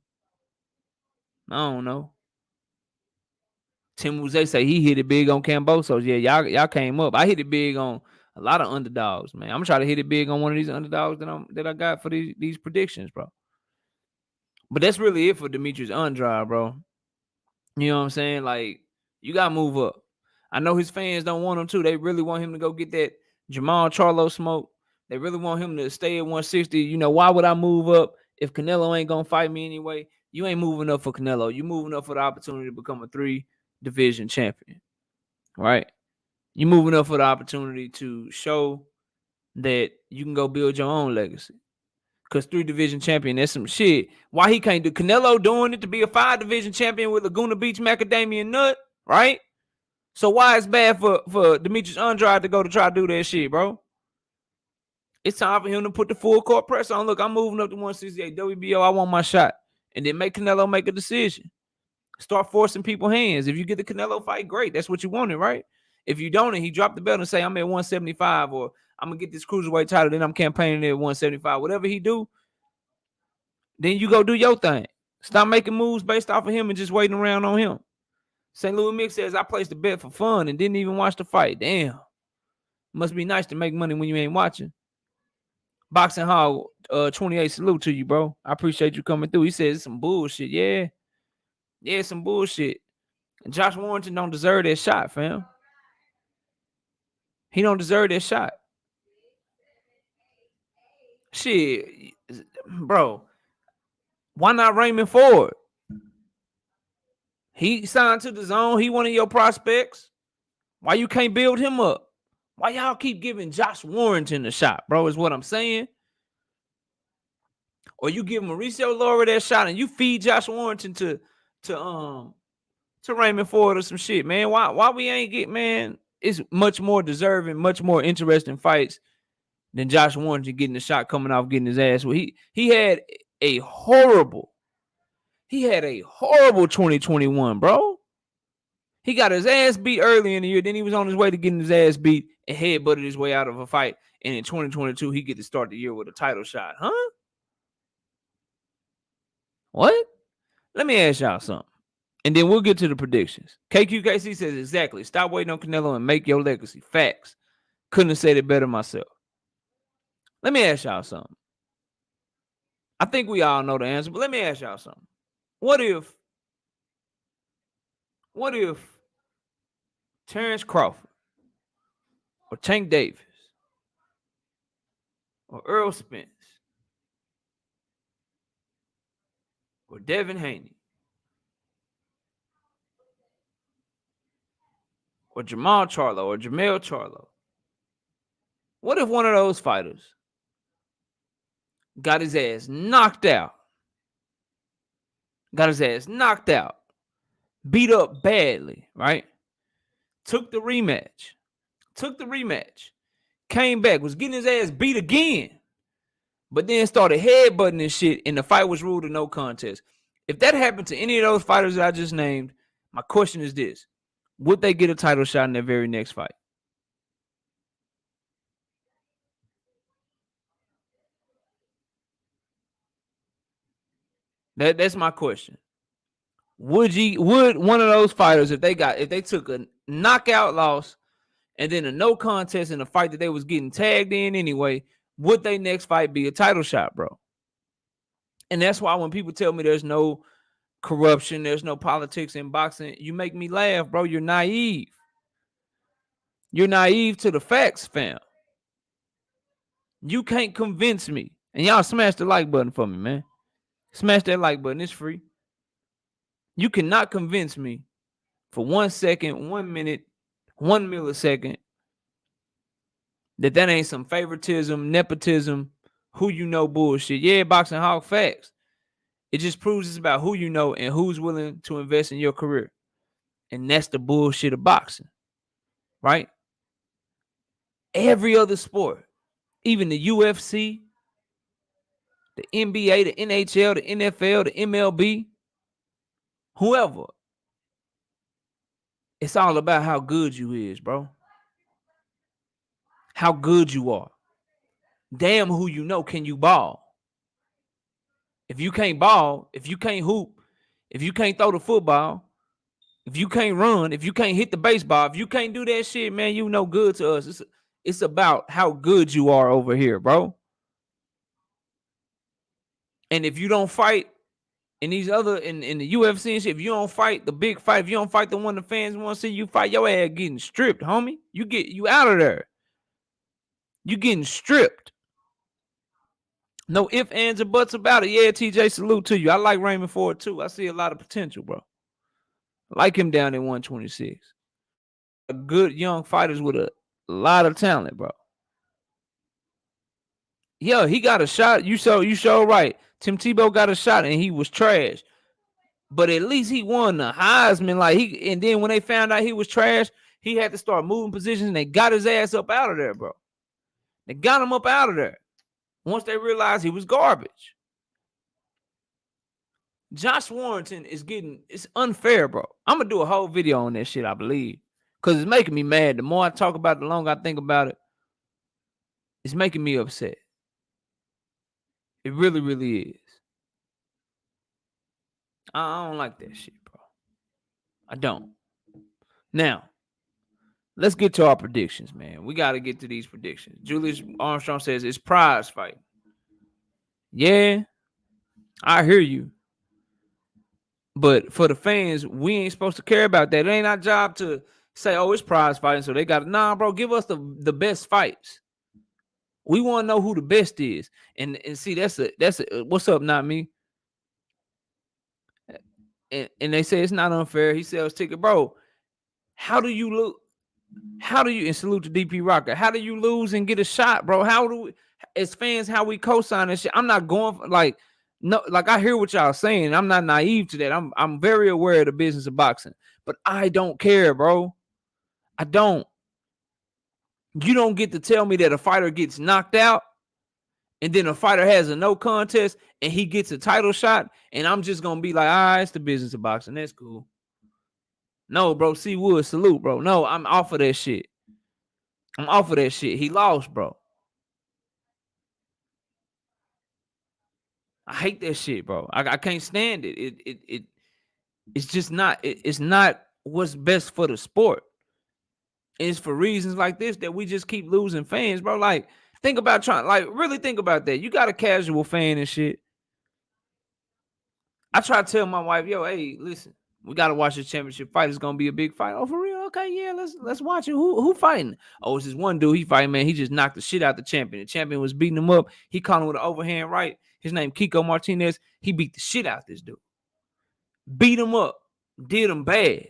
Tim Wuze say he hit it big on Cambosos. Yeah, y'all came up. I hit it big on a lot of underdogs, man. I'm gonna try to hit it big on one of these underdogs that I got for these predictions, bro. But that's really it for Demetrius Andrade, bro. You know what I'm saying? Like, you gotta move up. I know his fans don't want him to. They really want him to go get that Jamal Charlo smoke. They really want him to stay at 160. You know, why would I move up if Canelo ain't gonna fight me anyway? You ain't moving up for Canelo. You moving up for the opportunity to become a 3-division champion, right? You moving up for the opportunity to show that you can go build your own legacy. Because 3-division champion, that's some shit. Why he can't do Canelo doing it to be a 5-division champion with Laguna Beach macadamia nut, right? So why it's bad for Demetrius Andrade to go to try to do that shit, bro? It's time for him to put the full court press on. Look, I'm moving up to 168 WBO. I want my shot. And then make Canelo make a decision. Start forcing people's hands. If you get the Canelo fight, great. That's what you wanted, right? If you don't, and he dropped the belt and say, I'm at 175, or I'm going to get this cruiserweight title, then I'm campaigning at 175. Whatever he do, then you go do your thing. Stop making moves based off of him and just waiting around on him. St. Louis Mick says, I placed the bet for fun and didn't even watch the fight. Damn. Must be nice to make money when you ain't watching. Boxing Hall 28, salute to you, bro. I appreciate you coming through. He says it's some bullshit. Yeah. Yeah, some bullshit. And Josh Warrington don't deserve that shot, fam. He don't deserve that shot. Shit, bro. Why not Raymond Ford? He signed to the zone. He one of your prospects. Why you can't build him up? Why y'all keep giving Josh Warrington a shot, bro, is what I'm saying. Or you give Mauricio Lora that shot and you feed Josh Warrington to Raymond Ford or some shit, man. Why we ain't get, man? It's much more deserving, much more interesting fights than Josh Warrington getting the shot coming off getting his ass. Well, he had a horrible 2021, bro. He got his ass beat early in the year. Then he was on his way to getting his ass beat and headbutted his way out of a fight. And in 2022, he get to start the year with a title shot. Huh? What? Let me ask y'all something. And then we'll get to the predictions. KQKC says exactly. Stop waiting on Canelo and make your legacy. Facts. Couldn't have said it better myself. Let me ask y'all something. I think we all know the answer, but let me ask y'all something. What if Terrence Crawford or Tank Davis or Earl Spence or Devin Haney or Jamal Charlo or Jamel Charlo, what if one of those fighters got his ass knocked out, beat up badly, right? Took the rematch, came back, was getting his ass beat again, but then started headbutting and shit, and the fight was ruled a no contest. If that happened to any of those fighters that I just named, my question is this: would they get a title shot in their very next fight? That's my question. Would one of those fighters, if they took a knockout loss and then a no contest in a fight that they was getting tagged in anyway, would their next fight be a title shot, bro? And that's why when people tell me there's no corruption, there's no politics in boxing, you make me laugh, bro. You're naive. You're naive to the facts, fam. You can't convince me. And y'all smash the like button for me, man. Smash that like button. It's free. You cannot convince me for 1 second, 1 minute, 1 millisecond that ain't some favoritism, nepotism, who you know bullshit. Yeah, Boxing Hawk facts. It just proves it's about who you know and who's willing to invest in your career. And that's the bullshit of boxing, right? Every other sport, even the UFC, the NBA, the NHL, the NFL, the MLB, whoever, it's all about how good you is, bro. How good you are. Damn who you know, can you ball? If you can't ball, if you can't hoop, if you can't throw the football, if you can't run, if you can't hit the baseball, if you can't do that shit, man, you no good to us. It's about how good you are over here, bro. And if you don't fight in these other in the UFC and shit, if you don't fight the big fight, if you don't fight the one the fans want to see you fight, your ass getting stripped, homie. You out of there. You getting stripped. No ifs, ands, or buts about it. Yeah, TJ, salute to you. I like Raymond Ford too. I see a lot of potential, bro. I like him down at 126. Good young fighters with a lot of talent, bro. Yeah, he got a shot. You show right. Tim Tebow got a shot and he was trash. But at least he won the Heisman. And then when they found out he was trash, he had to start moving positions and they got his ass up out of there, bro. They got him up out of there. Once they realized he was garbage. Josh Warrington it's unfair, bro. I'm going to do a whole video on that shit, I believe. Because it's making me mad. The more I talk about it, the longer I think about it, it's making me upset. It really, really is. I don't like that shit, bro. I don't. Now, let's get to our predictions, man. We got to get to these predictions. Julius Armstrong says it's prize fight. Yeah, I hear you. But for the fans, we ain't supposed to care about that. It ain't our job to say, oh, it's prize fighting. So they got to, nah, bro, give us the best fights. We want to know who the best is. And see, that's what's up, not me. And they say it's not unfair. He sells ticket, bro. How do you lose? And salute to DP Rocker. How do you lose and get a shot, bro? How do we, as fans, how we co-sign and shit? I'm not going for, I hear what y'all saying. I'm not naive to that. I'm very aware of the business of boxing, but I don't care, bro. I don't. You don't get to tell me that a fighter gets knocked out and then a fighter has a no contest and he gets a title shot and I'm just going to be like, all right, it's the business of boxing. That's cool. No, bro. C. Wood, salute, bro. No, I'm off of that shit. He lost, bro. I hate that shit, bro. I can't stand it. It's just not. It's not what's best for the sport. It's for reasons like this that we just keep losing fans, bro. Like, think about really think about that. You got a casual fan and shit. I try to tell my wife, yo, hey, listen, we got to watch this championship fight. It's going to be a big fight. Oh, for real? Okay, yeah, let's watch it. Who fighting? Oh, it's this one dude. He fighting, man. He just knocked the shit out the champion. The champion was beating him up. He caught him with an overhand right. His name Kiko Martinez. He beat the shit out this dude. Beat him up. Did him bad.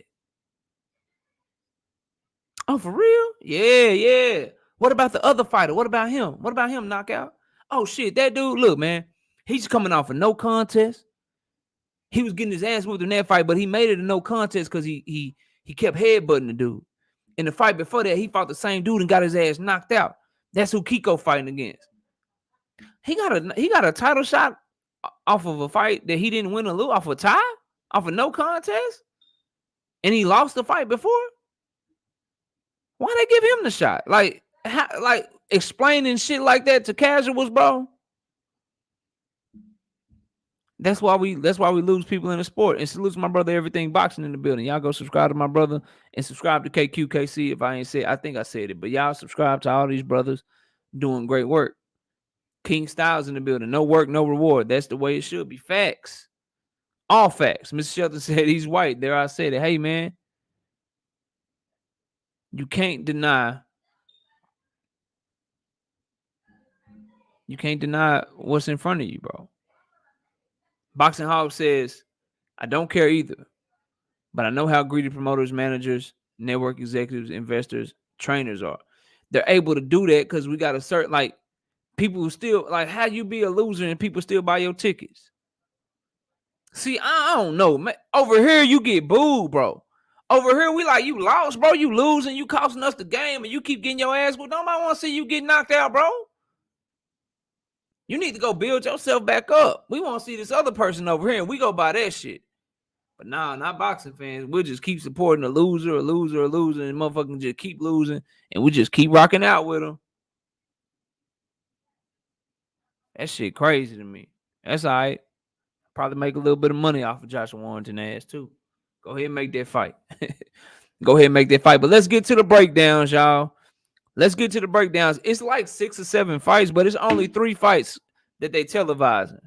Oh, for real? Yeah. What about the other fighter? What about him? Knockout? Oh, shit. That dude, look, man. He's coming off a no contest. He was getting his ass whooped in that fight, but he made it a no contest because he kept headbutting the dude. In the fight before that, he fought the same dude and got his ass knocked out. That's who Kiko fighting against. He got a title shot off of a fight that he didn't win or lose, off a tie, off a no contest, and he lost the fight before. Why they give him the shot? Like explaining shit like that to casuals, bro. That's why we lose people in the sport. And salute to my brother, Everything Boxing in the building. Y'all go subscribe to my brother and subscribe to KQKC if I ain't said. I think I said it, but y'all subscribe to all these brothers doing great work. King Styles in the building. No work, no reward. That's the way it should be. Facts. All facts. Mr. Shelton said he's white. There I said it. Hey, man. You can't deny. You can't deny what's in front of you, bro. Boxing Hog says, I don't care either, but I know how greedy promoters, managers, network executives, investors, trainers are. They're able to do that because we got a certain, like, people who still, like, how you be a loser and people still buy your tickets? See, I don't know, man. Over here, you get booed, bro. Over here, we like, you lost, bro. You losing, you costing us the game, and you keep getting your ass. Well, nobody want to see you get knocked out, bro. You need to go build yourself back up. We want to see this other person over here, and we go buy that shit. But nah, not boxing fans. We'll just keep supporting a loser, and motherfucking just keep losing, and we just keep rocking out with them. That shit crazy to me. That's all right. Probably make a little bit of money off of Joshua Warrington ass too. Go ahead and make that fight. Go ahead and make that fight. But let's get to the breakdowns, y'all. Let's get to the breakdowns. It's like 6 or 7 fights, but it's only 3 fights that they televising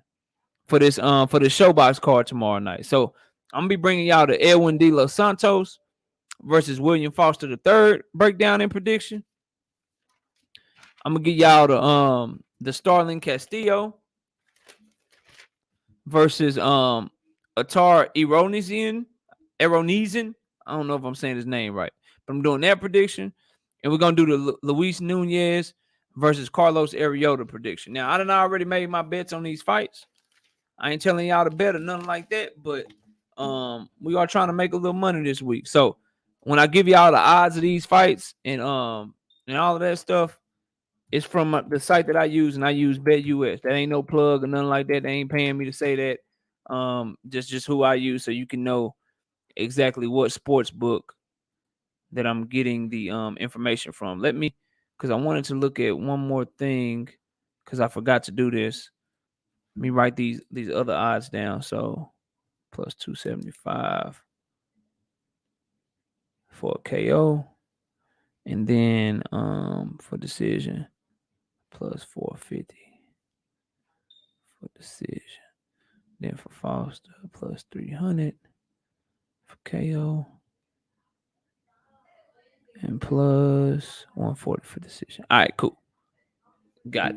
for this Showbox card tomorrow night. So I'm gonna be bringing y'all the Edwin De Los Santos versus William Foster III breakdown and prediction. I'm gonna give y'all the Starling Castillo versus Otar Eranosyan. I don't know if I'm saying his name right, but I'm doing that prediction. And we're going to do the Luis Nunez versus Carlos Arrieta prediction. Now, I done already made my bets on these fights. I ain't telling y'all to bet or nothing like that, but we are trying to make a little money this week. So when I give y'all the odds of these fights and all of that stuff, it's from the site that I use, and I use BetUS. That ain't no plug or nothing like that. They ain't paying me to say that. Just who I use, so you can know exactly what sports book that I'm getting the information from. Because I wanted to look at one more thing, because I forgot to do this. Let me write these other odds down. So plus 275 for KO, and then for decision plus 450 for decision. Then for Foster plus 300 for KO. And plus 140 for decision. All right, cool. Got it.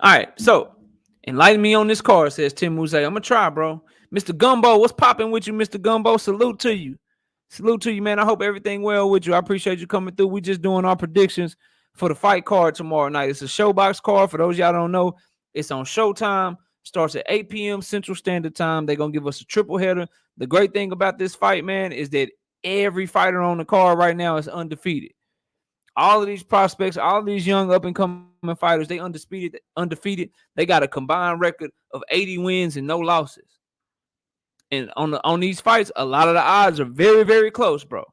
All right, so enlighten me on this card, says Tim Muse. I'm gonna try, bro. Mr. Gumbo, what's popping with you, Mr. Gumbo? Salute to you. Salute to you, man. I hope everything well with you. I appreciate you coming through. We just doing our predictions for the fight card tomorrow night. It's a Showbox card. For those y'all don't know, it's on Showtime. Starts at 8 p.m. Central Standard Time. They're gonna give us a triple header. The great thing about this fight, man, is that every fighter on the card right now is undefeated. All of these prospects, all of these young up-and-coming fighters, they undefeated. They got a combined record of 80 wins and no losses. And on these fights, a lot of the odds are very, very close, bro.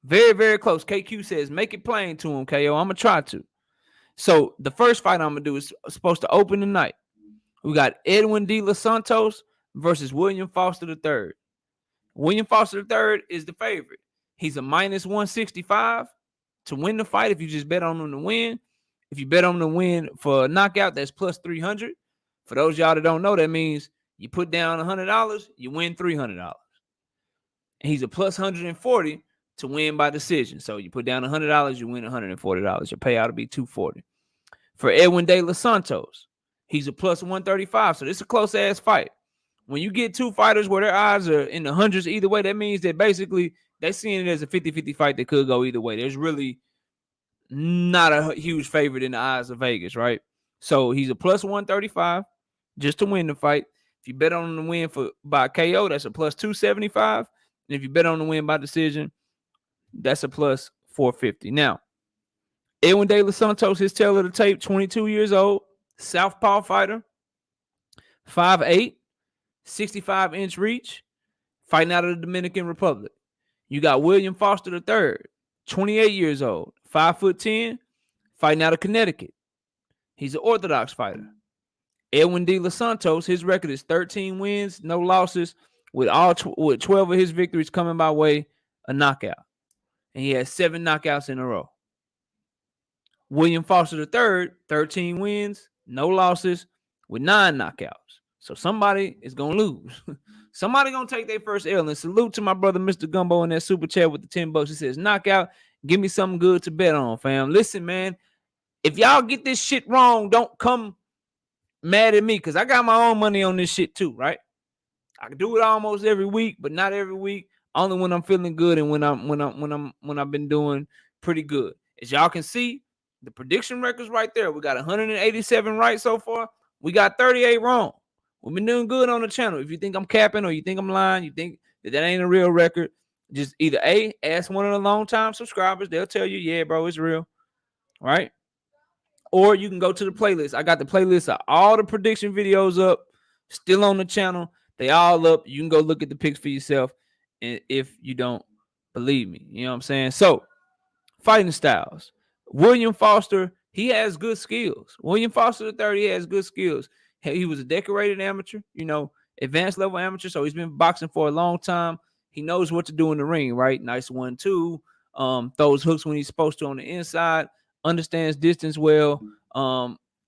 Very, very close. KQ says, make it plain to him, KO. I'm going to try to. So the first fight I'm going to do is supposed to open tonight. We got Edwin De Los Santos versus William Foster III. William Foster III is the favorite. He's a minus 165 to win the fight if you just bet on him to win. If you bet on him to win for a knockout, that's plus 300. For those y'all that don't know, that means you put down $100, you win $300. And he's a plus 140 to win by decision. So you put down $100, you win $140. Your payout will be $240. For Edwin De Los Santos, he's a plus 135. So this is a close-ass fight. When you get two fighters where their odds are in the hundreds either way, that means that basically they're seeing it as a 50-50 fight that could go either way. There's really not a huge favorite in the eyes of Vegas, right? So he's a plus 135 just to win the fight. If you bet on him to win by KO, that's a plus 275. And if you bet on the win by decision, that's a plus 450. Now, Edwin De Los Santos, his tail of the tape, 22 years old, southpaw fighter, 5'8", 65-inch reach, fighting out of the Dominican Republic. You got William Foster III, 28 years old, 5'10", fighting out of Connecticut. He's an orthodox fighter. Edwin De Los Santos, his record is 13 wins, no losses, with 12 of his victories coming by way of knockout. And he has 7 knockouts in a row. William Foster III, 13 wins, no losses, with 9 knockouts. So somebody is going to lose. Somebody going to take their first L. And salute to my brother, Mr. Gumbo, in that super chat with the $10. He says, knockout, give me something good to bet on, fam. Listen, man, if y'all get this shit wrong, don't come mad at me, because I got my own money on this shit too, right? I can do it almost every week, but not every week. Only when I'm feeling good and when I've been doing pretty good. As y'all can see, the prediction record's right there. We got 187 right so far. We got 38 wrong. We've been doing good on the channel. If you think I'm capping or you think I'm lying, you think that ain't a real record, just either ask one of the long-time subscribers. They'll tell you, yeah, bro, it's real, right? Or you can go to the playlist. I got the playlist of all the prediction videos up, still on the channel. They all up. You can go look at the picks for yourself. And if you don't believe me, you know what I'm saying? So, fighting styles. William Foster, he has good skills. William Foster III, he has good skills. He was a decorated amateur, advanced level amateur. So he's been boxing for a long time. He knows what to do in the ring, right? Nice 1-2. Throws hooks when he's supposed to on the inside. Understands distance well.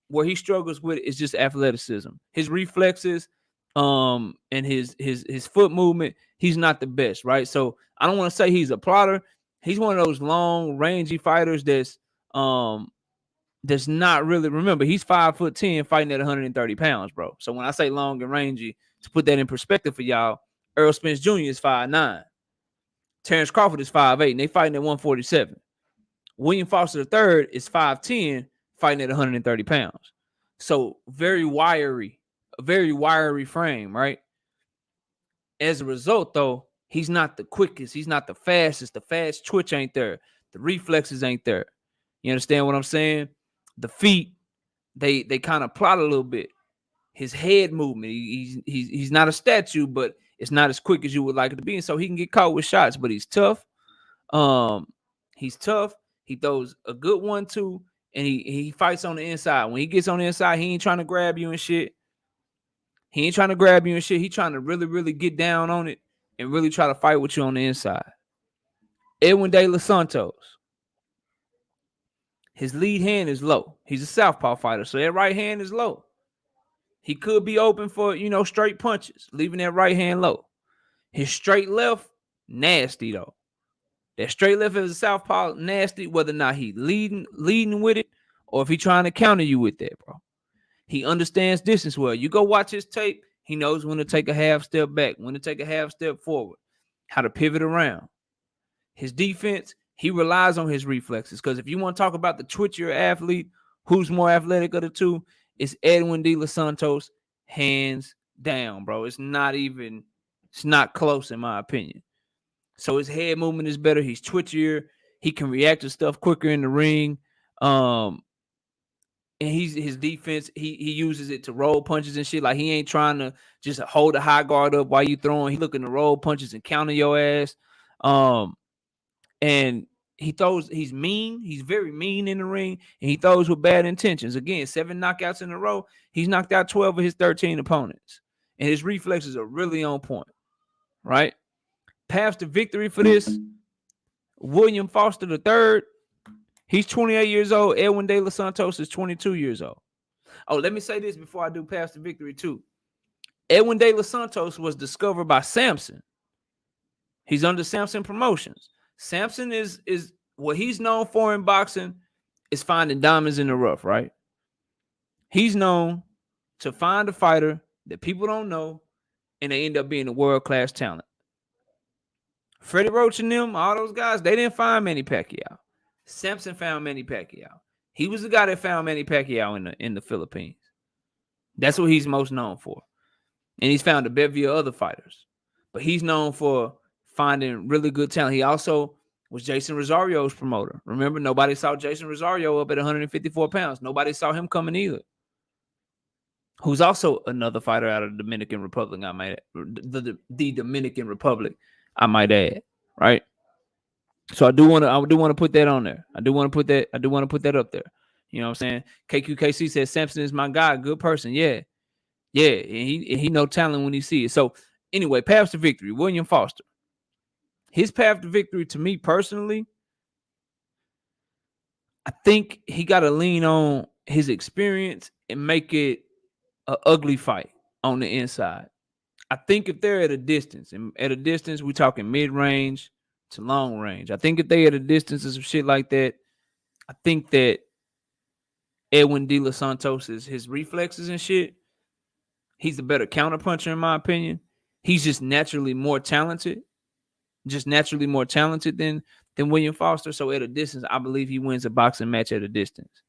Where he struggles with is just athleticism. His reflexes, and his foot movement, he's not the best, right? So I don't want to say he's a plotter. He's one of those long, rangy fighters that's not really. Remember, he's 5'10", fighting at 130 pounds, bro. So when I say long and rangy, to put that in perspective for y'all, Earl Spence Jr. is 5'9". Terrence Crawford is 5'8", and they fighting at 147. William Foster III is 5'10", fighting at 130 pounds. So very wiry, a very wiry frame, right? As a result, though, he's not the quickest. He's not the fastest. The fast twitch ain't there. The reflexes ain't there. You understand what I'm saying? The feet, they kind of plot a little bit. His head movement, he's not a statue, but it's not as quick as you would like it to be. And so he can get caught with shots, but he's tough. He's tough. He throws a good 1-2, and he fights on the inside. When he gets on the inside, he ain't trying to grab you and shit. He ain't trying to grab you and shit. He trying to really, really get down on it and really try to fight with you on the inside. Edwin De Los Santos. His lead hand is low. He's a southpaw fighter, so that right hand is low. He could be open for, straight punches, leaving that right hand low. His straight left, nasty, though. That straight left as a southpaw, nasty, whether or not he leading with it or if he trying to counter you with that, bro. He understands distance well. You go watch his tape, he knows when to take a half step back, when to take a half step forward, how to pivot around. His defense, he relies on his reflexes, because if you want to talk about the twitchier athlete, who's more athletic of the two, it's Edwin De Los Santos, hands down, bro. It's not close in my opinion. So his head movement is better. He's twitchier. He can react to stuff quicker in the ring. And his defense, he uses it to roll punches and shit. Like, he ain't trying to just hold a high guard up while you throwing. He looking to roll punches and counter your ass. And he's mean. He's very mean in the ring, and he throws with bad intentions. Again, 7 knockouts in a row. He's knocked out 12 of his 13 opponents, and his reflexes are really on point, right? Paths to victory for this, William Foster III, he's 28 years old. Edwin De Los Santos is 22 years old. Oh, let me say this before I do paths to victory too. Edwin De Los Santos was discovered by Samson. He's under Samson Promotions. Samson is what he's known for in boxing is finding diamonds in the rough, right? He's known to find a fighter that people don't know, and they end up being a world-class talent. Freddie Roach and them, all those guys, they didn't find Manny Pacquiao. Samson found Manny Pacquiao. He was the guy that found Manny Pacquiao in the Philippines. That's what he's most known for. And he's found a bevy of other fighters. But he's known for finding really good talent. He also was Jason Rosario's promoter. Remember, nobody saw Jason Rosario up at 154 pounds. Nobody saw him coming either. Who's also another fighter out of the Dominican Republic, the Dominican Republic, I might add, right? So I do want to put that on there. I do want to put that up there. You know what I'm saying? KQKC says Samson is my guy, good person. Yeah. And he know talent when he sees it. So anyway, paths to victory. William Foster. His path to victory, to me personally, I think he got to lean on his experience and make it an ugly fight on the inside. I think if they're at a distance, and at a distance, we're talking mid-range to long range. I think if they at a distance and some shit like that, I think that Edwin De Los Santos is his reflexes and shit. He's a better counterpuncher in my opinion. He's just naturally more talented. Than William Foster. So at a distance, I believe he wins a boxing match at a distance.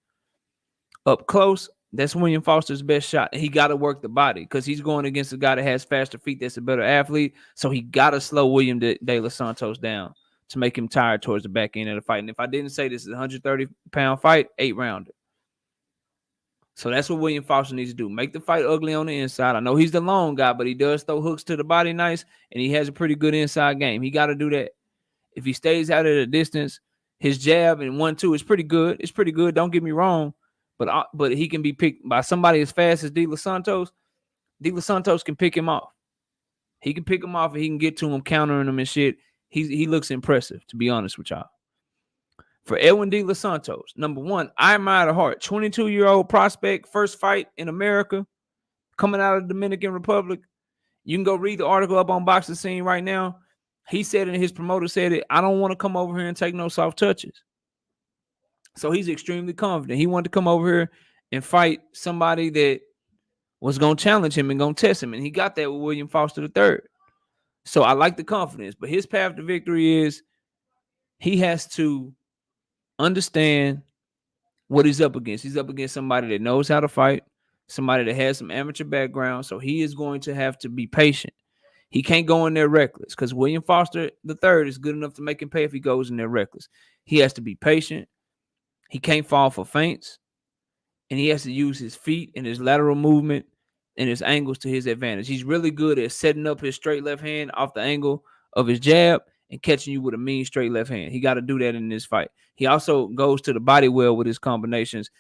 Up close, That's William Foster's best shot. He got to work the body because he's going against a guy that has faster feet that's a better athlete. So he got to slow William De Los Santos down to make him tired towards the back end of the fight. And if I didn't say this is a 130-pound fight, 8-rounder. So that's what William Foster needs to do. Make the fight ugly on the inside. I know he's the long guy, but he does throw hooks to the body nice, and he has a pretty good inside game. He got to do that. If he stays out of the distance, his jab and 1-2 is pretty good. It's pretty good. Don't get me wrong. But he can be picked by somebody as fast as De Los Santos. De Los Santos can pick him off. He can pick him off and he can get to him, countering him and shit. He looks impressive, to be honest with y'all. For Edwin De Los Santos, number one, I admire the heart. 22-year-old prospect, first fight in America, coming out of the Dominican Republic. You can go read the article up on Boxing Scene right now. He said, and his promoter said it, I don't want to come over here and take no soft touches. So he's extremely confident. He wanted to come over here and fight somebody that was going to challenge him and going to test him. And he got that with William Foster III. So I like the confidence. But his path to victory is he has to understand what he's up against. He's up against somebody that knows how to fight, somebody that has some amateur background. So he is going to have to be patient. He can't go in there reckless because William Foster III is good enough to make him pay if he goes in there reckless. He has to be patient. He can't fall for feints, and he has to use his feet and his lateral movement and his angles to his advantage. He's really good at setting up his straight left hand off the angle of his jab and catching you with a mean straight left hand. He got to do that in this fight. He also goes to the body well with his combinations.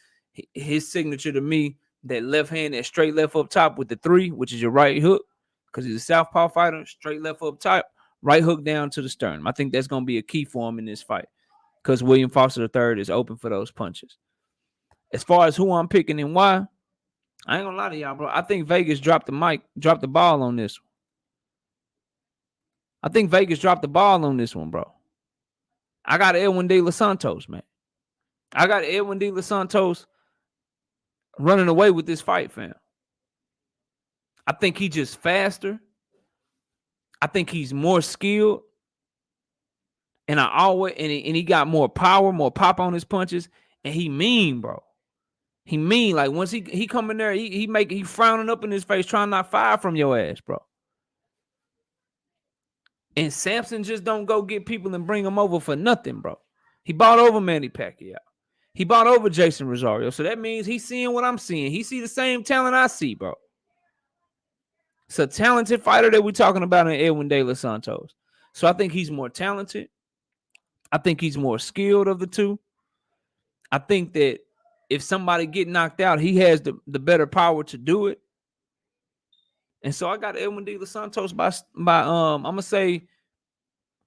His signature to me, that left hand, that straight left up top with the 3, which is your right hook, because he's a southpaw fighter, straight left up top, right hook down to the sternum. I think that's going to be a key for him in this fight, because William Foster III is open for those punches. As far as who I'm picking and why, I ain't gonna lie to y'all, bro. I think Vegas dropped the ball on this one. I think Vegas dropped the ball on this one, bro. I got Edwin De Los Santos, man. I got Edwin De Los Santos running away with this fight, fam. I think he's just faster. I think he's more skilled. And he got more power, more pop on his punches, and he mean, bro. He mean, like once he come in there, he frowning up in his face, trying not fire from your ass, bro. And Samson just don't go get people and bring them over for nothing, bro. He bought over Manny Pacquiao. He bought over Jason Rosario. So that means he's seeing what I'm seeing. He see the same talent I see, bro. It's a talented fighter that we're talking about in Edwin De Los Santos. So I think he's more talented. I think he's more skilled of the two. I think that if somebody get knocked out, he has the better power to do it. And so I got Edwin De Los Santos by I'm gonna say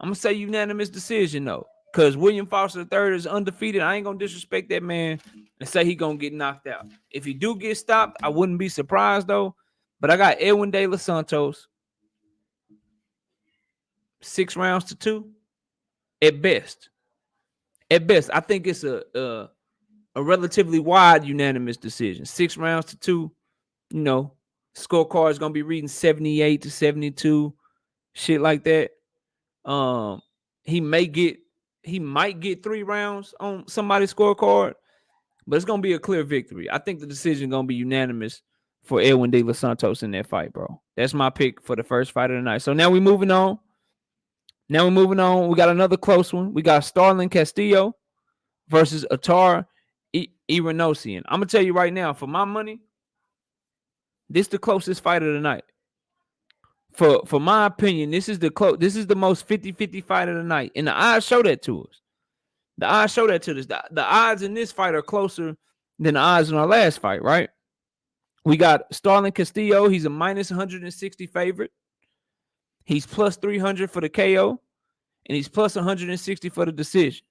unanimous decision though, because William Foster III is undefeated. I ain't gonna disrespect that man and say he gonna get knocked out. If he do get stopped, I wouldn't be surprised though. But I got Edwin De Los Santos 6-2 at best. At best, I think it's a relatively wide unanimous decision. 6-2, you know, scorecard is gonna be reading 78-72, shit like that. He might get 3 rounds on somebody's scorecard, but it's gonna be a clear victory. I think the decision gonna be unanimous for Edwin De Los Santos in that fight, bro. That's my pick for the first fight of the night. So now we're moving on. We got another close one. We got Starling Castillo versus Otar Eranosyan. I'm gonna tell you right now, for my money, this is the closest fight of the night. For my opinion, this is the most 50-50 fight of the night. And the odds show that to us. The odds in this fight are closer than the odds in our last fight, right? We got Starling Castillo. He's a minus 160 favorite. He's plus 300 for the KO. And he's plus 160 for the decision.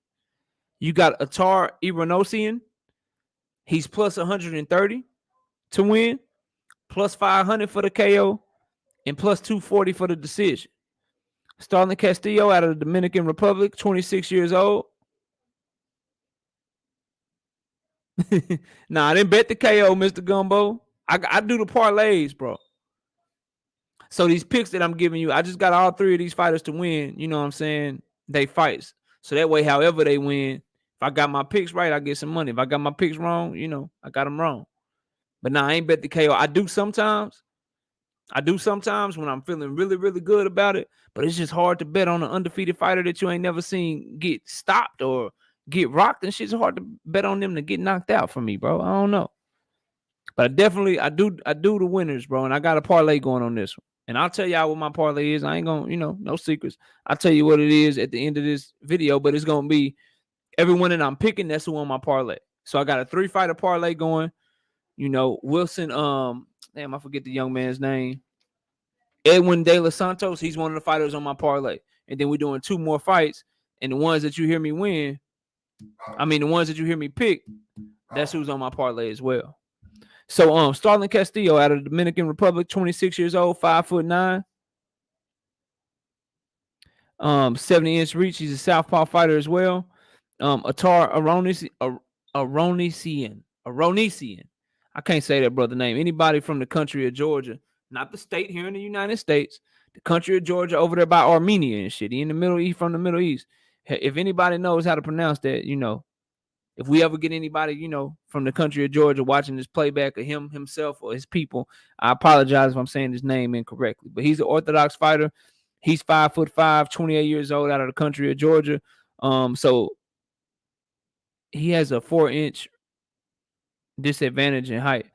You got Otar Eranosyan. He's plus 130 to win. Plus 500 for the KO. And plus 240 for the decision. Starling Castillo out of the Dominican Republic, 26 years old. Nah, I didn't bet the KO, Mr. Gumbo. I do the parlays, bro. So these picks that I'm giving you, I just got all 3 of these fighters to win. You know what I'm saying? They fights. So that way, however they win, if I got my picks right, I get some money. If I got my picks wrong, you know, I got them wrong. But nah, I ain't bet the KO. I do sometimes when I'm feeling really, really good about it. But it's just hard to bet on an undefeated fighter that you ain't never seen get stopped or get rocked. And shit's hard to bet on them to get knocked out for me, bro. I don't know. But I do the winners, bro. And I got a parlay going on this one. And I'll tell y'all what my parlay is. I ain't gonna, no secrets. I'll tell you what it is at the end of this video, but it's gonna be everyone that I'm picking, that's who on my parlay. So I got a 3-fighter parlay going. Wilson, damn, I forget the young man's name. Edwin De Los Santos, he's one of the fighters on my parlay. And then we're doing 2 more fights. And the ones that you hear me the ones that you hear me pick, that's who's on my parlay as well. So Starling Castillo out of the Dominican Republic, 26 years old, 5'9", 70-inch reach. He's a southpaw fighter as well. Otar Eranosyan. I can't say that brother name. Anybody from the country of Georgia, not the state here in the United States, the country of Georgia over there by Armenia and shit. He in the Middle East, from the Middle East. If anybody knows how to pronounce that, if we ever get anybody, from the country of Georgia watching this playback of himself or his people, I apologize if I'm saying his name incorrectly. But he's an Orthodox fighter. He's 5'5", 28 years old, out of the country of Georgia. So he has a 4-inch disadvantage in height.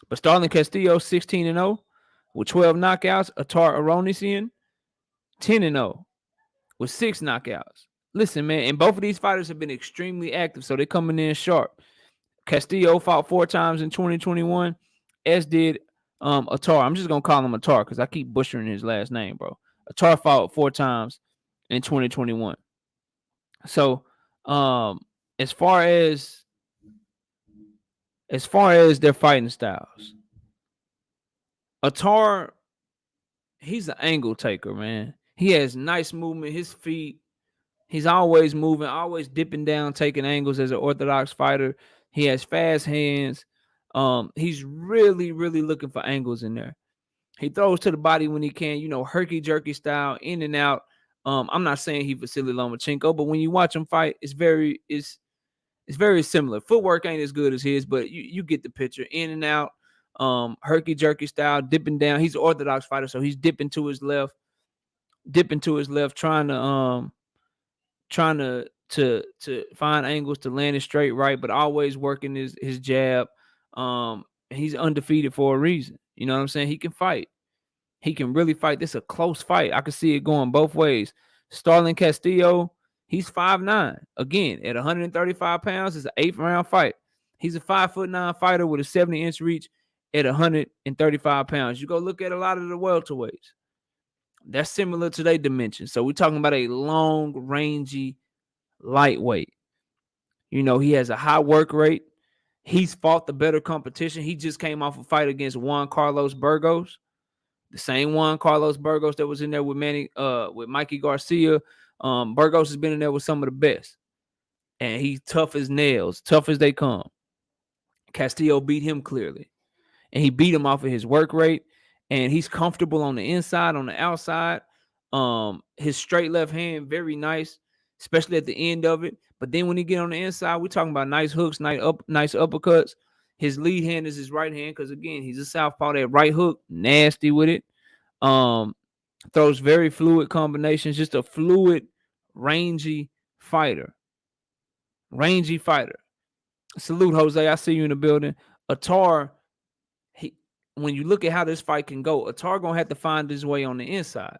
But Starling Castillo, 16-0 with 12 knockouts. Otar Eranosyan, 10-0 with 6 knockouts. Listen, man, and both of these fighters have been extremely active, so they're coming in sharp. Castillo fought 4 times in 2021, as did Otar. I'm just going to call him Otar because I keep butchering his last name, bro. Otar fought 4 times in 2021. So, as far as their fighting styles, Otar, he's an angle taker, man. He has nice movement. His feet, he's always moving, always dipping down, taking angles as an Orthodox fighter. He has fast hands. He's really, really looking for angles in there. He throws to the body when he can, herky-jerky style, in and out. I'm not saying he Vasily Lomachenko, but when you watch him fight, it's very similar. Footwork ain't as good as his, but you get the picture. In and out, herky-jerky style, dipping down. He's an Orthodox fighter, so he's dipping to his left, trying to find angles to land it straight right, but always working his jab. He's undefeated for a reason. You know what I'm saying? He can fight. He can really fight. This is a close fight. I can see it going both ways. Starling Castillo, he's 5'9". Again, at 135 pounds, it's an 8th round fight. He's a 5'9" fighter with a 70-inch reach at 135 pounds. You go look at a lot of the welterweights. That's similar to their dimensions. So we're talking about a long, rangy lightweight. He has a high work rate. He's fought the better competition. He just came off a fight against Juan Carlos Burgos, the same Juan Carlos Burgos that was in there with Mikey Garcia. Burgos has been in there with some of the best, and he's tough as nails, tough as they come. Castillo beat him clearly, and he beat him off of his work rate, and he's comfortable on the inside, on the outside. His straight left hand, very nice, especially at the end of it. But then when he get on the inside, we're talking about nice hooks, nice uppercuts. His lead hand is his right hand because, again, he's a southpaw. That right hook, nasty with it. Throws very fluid combinations. Just a fluid, rangy fighter. Salute, Jose. I see you in the building. Otar, when you look at how this fight can go, Otar going to have to find his way on the inside.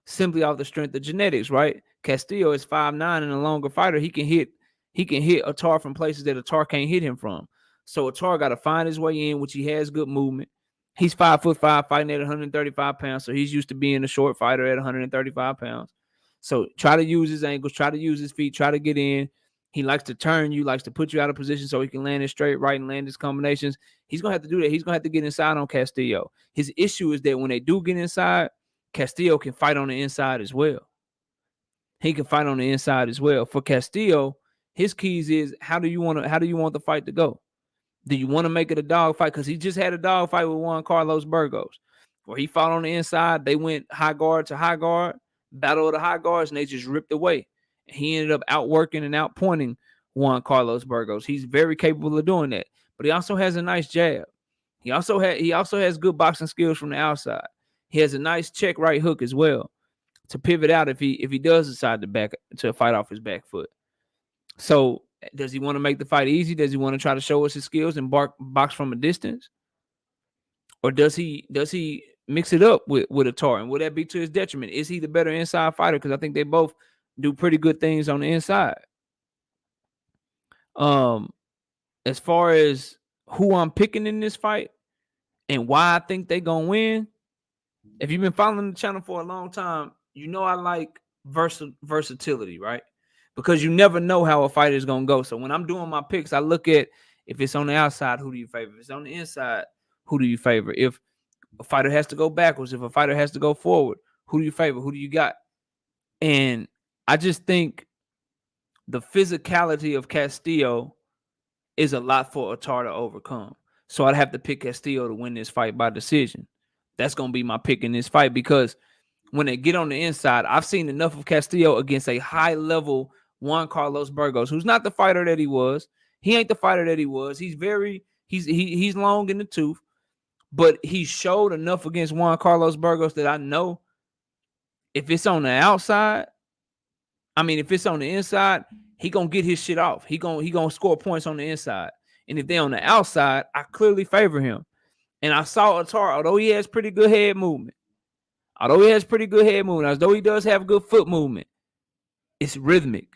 Simply off the strength of genetics, right? Castillo is 5'9" and a longer fighter. He can hit Otar from places that Otar can't hit him from. So Otar got to find his way in, which he has good movement. He's 5'5", fighting at 135 pounds, so he's used to being a short fighter at 135 pounds. So try to use his ankles, try to use his feet, try to get in. He likes to turn you, likes to put you out of position so he can land it straight right and land his combinations. He's going to have to do that. He's going to have to get inside on Castillo. His issue is that when they do get inside, Castillo can fight on the inside as well. He can fight on the inside as well. For Castillo, his keys is how do you want the fight to go? Do you want to make it a dog fight? Because he just had a dog fight with Juan Carlos Burgos, where he fought on the inside. They went high guard to high guard, battle of the high guards, and they just ripped away. And he ended up outworking and outpointing Juan Carlos Burgos. He's very capable of doing that. But he also has a nice jab. He also has good boxing skills from the outside. He has a nice check right hook as well to pivot out if he does decide to fight off his back foot. So does he want to make the fight easy? Does he want to try to show us his skills and box from a distance? Or does he mix it up with Otar? And would that be to his detriment? Is he the better inside fighter? Because I think they both do pretty good things on the inside. As far as who I'm picking in this fight and why I think they gonna win, if you've been following the channel for a long time, you know I like versatility, right? Because you never know how a fight is gonna go. So when I'm doing my picks, I look at if it's on the outside, who do you favor? If it's on the inside, who do you favor? If a fighter has to go backwards, if a fighter has to go forward, who do you favor? Who do you got? And I just think the physicality of Castillo is a lot for Otar to overcome. So I'd have to pick Castillo to win this fight by decision. That's going to be my pick in this fight because when they get on the inside, I've seen enough of Castillo against a high-level Juan Carlos Burgos, who's not the fighter that he was. He ain't the fighter that he was. He's long in the tooth, but he showed enough against Juan Carlos Burgos that I know if it's on the outside, if it's on the inside, he gonna get his shit off. He gonna score points on the inside. And if they're on the outside, I clearly favor him. And I saw Otar, although he has pretty good head movement, although he does have good foot movement, it's rhythmic.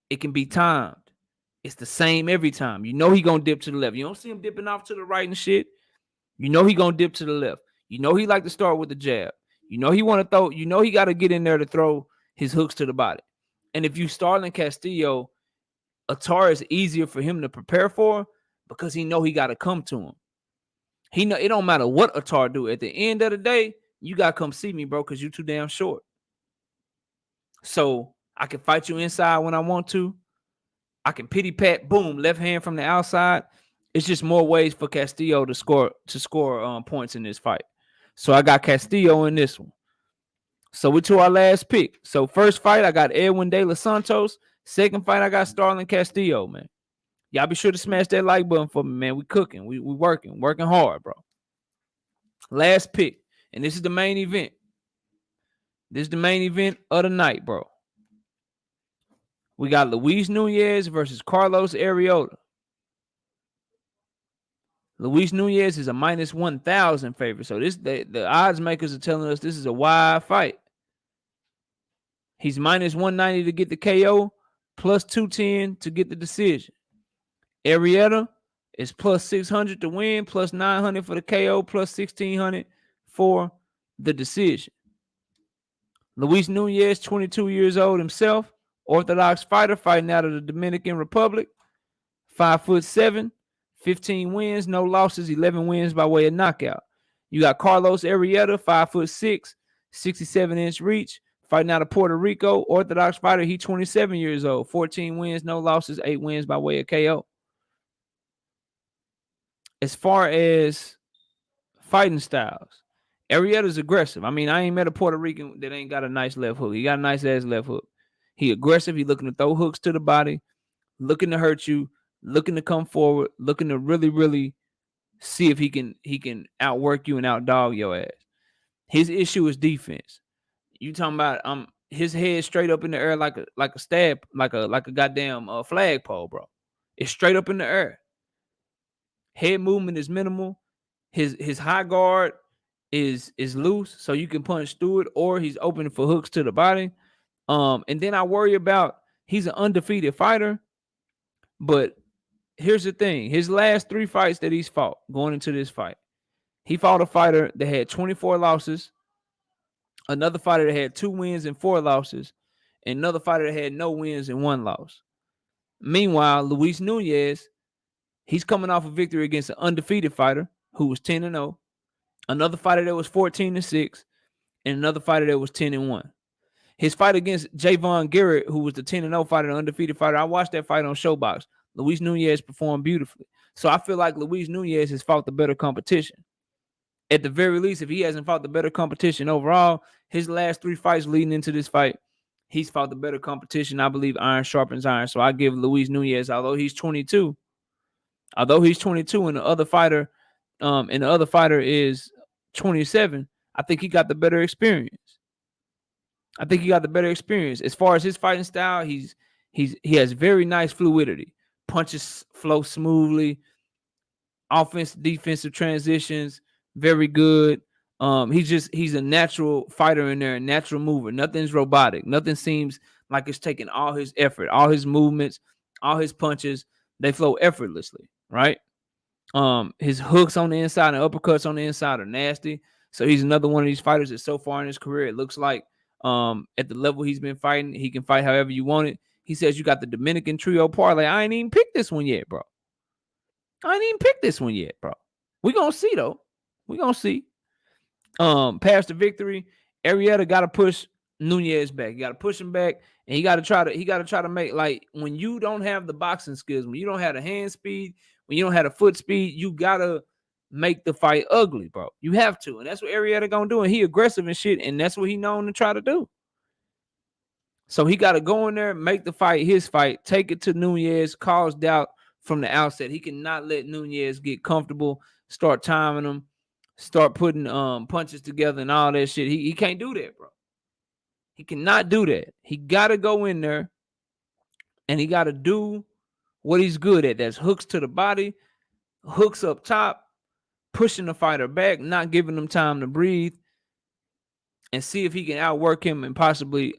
It can be timed. It's the same every time. You know he gonna dip to the left. You don't see him dipping off to the right and shit. You know he gonna dip to the left. You know he like to start with the jab. You know he want to throw. You know he got to get in there to throw his hooks to the body. And if you Starling Castillo, Otar is easier for him to prepare for because he know he got to come to him. He know it don't matter what Otar do. At the end of the day, you got to come see me, bro, because you too damn short. So I can fight you inside when I want to. I can pity pat, boom, left hand from the outside. It's just more ways for Castillo to score points in this fight. So I got Castillo in this one. So we're to our last pick. So first fight, I got Edwin De Los Santos. Second fight, I got Starling Castillo, man. Y'all be sure to smash that like button for me, man. We cooking. We working hard, bro. Last pick. And this is the main event. This is the main event of the night, bro. We got Luis Nunez versus Carlos Arrieta. Luis Nunez is a minus 1,000 favorite. So the odds makers are telling us this is a wide fight. He's minus 190 to get the KO, plus 210 to get the decision. Arrieta is plus 600 to win, plus 900 for the KO, plus 1,600 for the decision. Luis Nunez, 22 years old himself, Orthodox fighter fighting out of the Dominican Republic, 5'7", 15 wins, no losses, 11 wins by way of knockout. You got Carlos Arrieta, 5'6", 67-inch reach, fighting out of Puerto Rico, Orthodox fighter. He 27 years old, 14 wins, no losses, 8 wins by way of KO. As far as fighting styles, Arrieta's aggressive. I ain't met a Puerto Rican that ain't got a nice left hook. He got a nice ass left hook. He aggressive. He looking to throw hooks to the body, looking to hurt you, looking to come forward, looking to really, really see if he can outwork you and outdog your ass. His issue is defense. You talking about his head straight up in the air like a stab, like a goddamn flagpole, bro. It's straight up in the air. Head movement is minimal. His high guard is loose, so you can punch through it, or he's open for hooks to the body. And then I worry about he's an undefeated fighter, but here's the thing. His last 3 fights that he's fought going into this fight, he fought a fighter that had 24 losses, another fighter that had 2 wins and 4 losses, and another fighter that had no wins and 1 loss. Meanwhile, Luis Nunez, he's coming off a victory against an undefeated fighter who was 10-0, another fighter that was 14-6, and another fighter that was 10-1. His fight against Javon Garrett, who was the 10-0 fighter, the undefeated fighter, I watched that fight on Showbox. Luis Nunez performed beautifully. So I feel like Luis Nunez has fought the better competition. At the very least, if he hasn't fought the better competition overall, his last 3 fights leading into this fight, he's fought the better competition. I believe iron sharpens iron. So I give Luis Nunez, although he's 22, and the other fighter and the other fighter is 27, I think he got the better experience. As far as his fighting style, he has very nice fluidity. Punches flow smoothly. Offensive, defensive transitions, very good. He's a natural fighter in there, a natural mover. Nothing's robotic. Nothing seems like it's taking all his effort, all his movements, all his punches. They flow effortlessly, right? His hooks on the inside and uppercuts on the inside are nasty. So he's another one of these fighters that so far in his career, it looks like at the level he's been fighting, he can fight however you want it. He says you got the Dominican trio parlay. I ain't even picked this one yet, bro. We gonna see though. We gonna see. Past the victory, Arrieta got to push Nunez back. You got to push him back, and he got to try to make, like, when you don't have the boxing skills, when you don't have the hand speed, when you don't have the foot speed, you gotta make the fight ugly, bro. You have to, and that's what Arrieta gonna do. And he aggressive and shit, and that's what he known to try to do. So he got to go in there, make the fight his fight, take it to Nunez, cause doubt from the outset. He cannot let Nunez get comfortable, start timing him, start putting punches together and all that shit. He can't do that, bro. He cannot do that. He got to go in there and he got to do what he's good at. That's hooks to the body, hooks up top, pushing the fighter back, not giving him time to breathe, and see if he can outwork him and possibly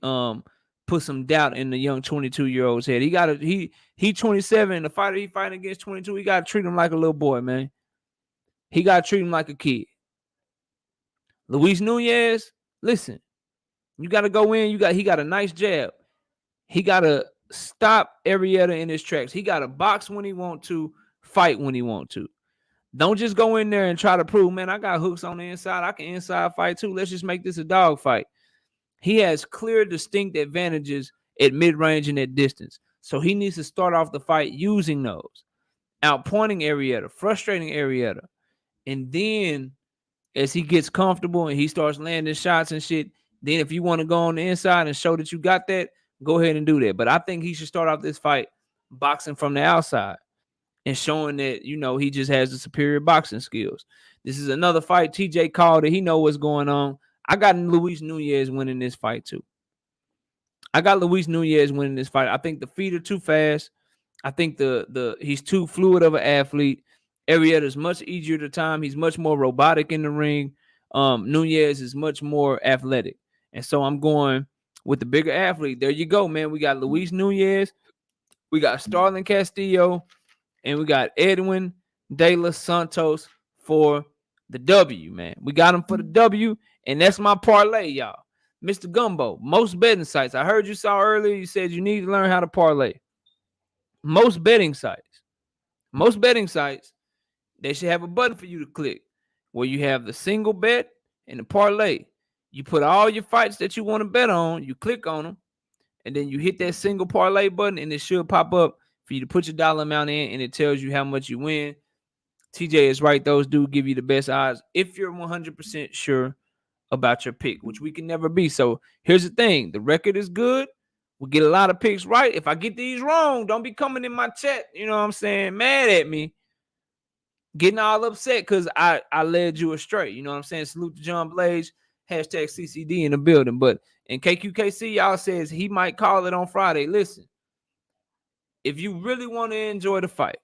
put some doubt in the young 22-year-old's head. He 27, and the fighter he fighting against 22, he got to treat him like a little boy, man. He got to treat him like a kid. Luis Nunez, listen, you got to go in. He got a nice jab. He got to stop Arrieta in his tracks. He got to box when he want to, fight when he want to. Don't just go in there and try to prove, man, I got hooks on the inside. I can inside fight too. Let's just make this a dog fight. He has clear, distinct advantages at mid-range and at distance. So he needs to start off the fight using those. Outpointing Arrieta, frustrating Arrieta. And then as he gets comfortable and he starts landing shots and shit, then if you want to go on the inside and show that you got that, go ahead and do that. But I think he should start off this fight boxing from the outside and showing that, he just has the superior boxing skills. This is another fight. TJ called it. He know what's going on. I got Luis Nunez winning this fight too. I think the feet are too fast. I think he's too fluid of an athlete. Arrieta's much easier to time. He's much more robotic in the ring. Nunez is much more athletic. And so I'm going with the bigger athlete. There you go, man. We got Luis Nunez. We got Starling Castillo. And we got Edwin De Los Santos for the W, man. We got him for the W. And that's my parlay, y'all. Mr. Gumbo, most betting sites. I heard you saw earlier, you said you need to learn how to parlay. Most betting sites, they should have a button for you to click where you have the single bet and the parlay. You put all your fights that you want to bet on, you click on them, and then you hit that single parlay button, and it should pop up for you to put your dollar amount in, and it tells you how much you win. TJ is right. Those do give you the best odds if you're 100% sure about your pick, which we can never be. So here's the thing. The record is good. We get a lot of picks right. If I get these wrong, don't be coming in my chat, you know what I'm saying, mad at me, getting all upset because I led you astray. You know what I'm saying? Salute to John Blades, hashtag CCD in the building. But in KQKC, y'all says he might call it on Friday. Listen, if you really want to enjoy the fight,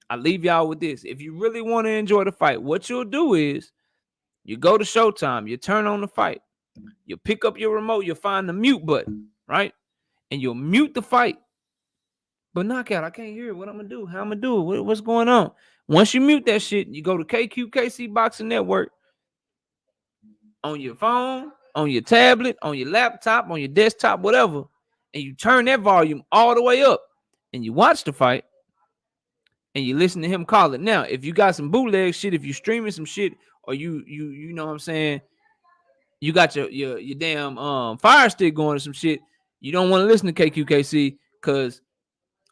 I leave y'all with this. If you really want to enjoy the fight, what you'll do is you go to Showtime, you turn on the fight, you pick up your remote, you'll find the mute button, right? And you'll mute the fight. But knockout, I can't hear it. What I'm going to do? How I'm going to do it? What's going on? Once you mute that shit, you go to KQKC Boxing Network on your phone, on your tablet, on your laptop, on your desktop, whatever, and you turn that volume all the way up and you watch the fight and you listen to him call it. Now, if you got some bootleg shit, if you streaming some shit, or you know what I'm saying, you got your damn fire stick going or some shit, you don't want to listen to KQKC because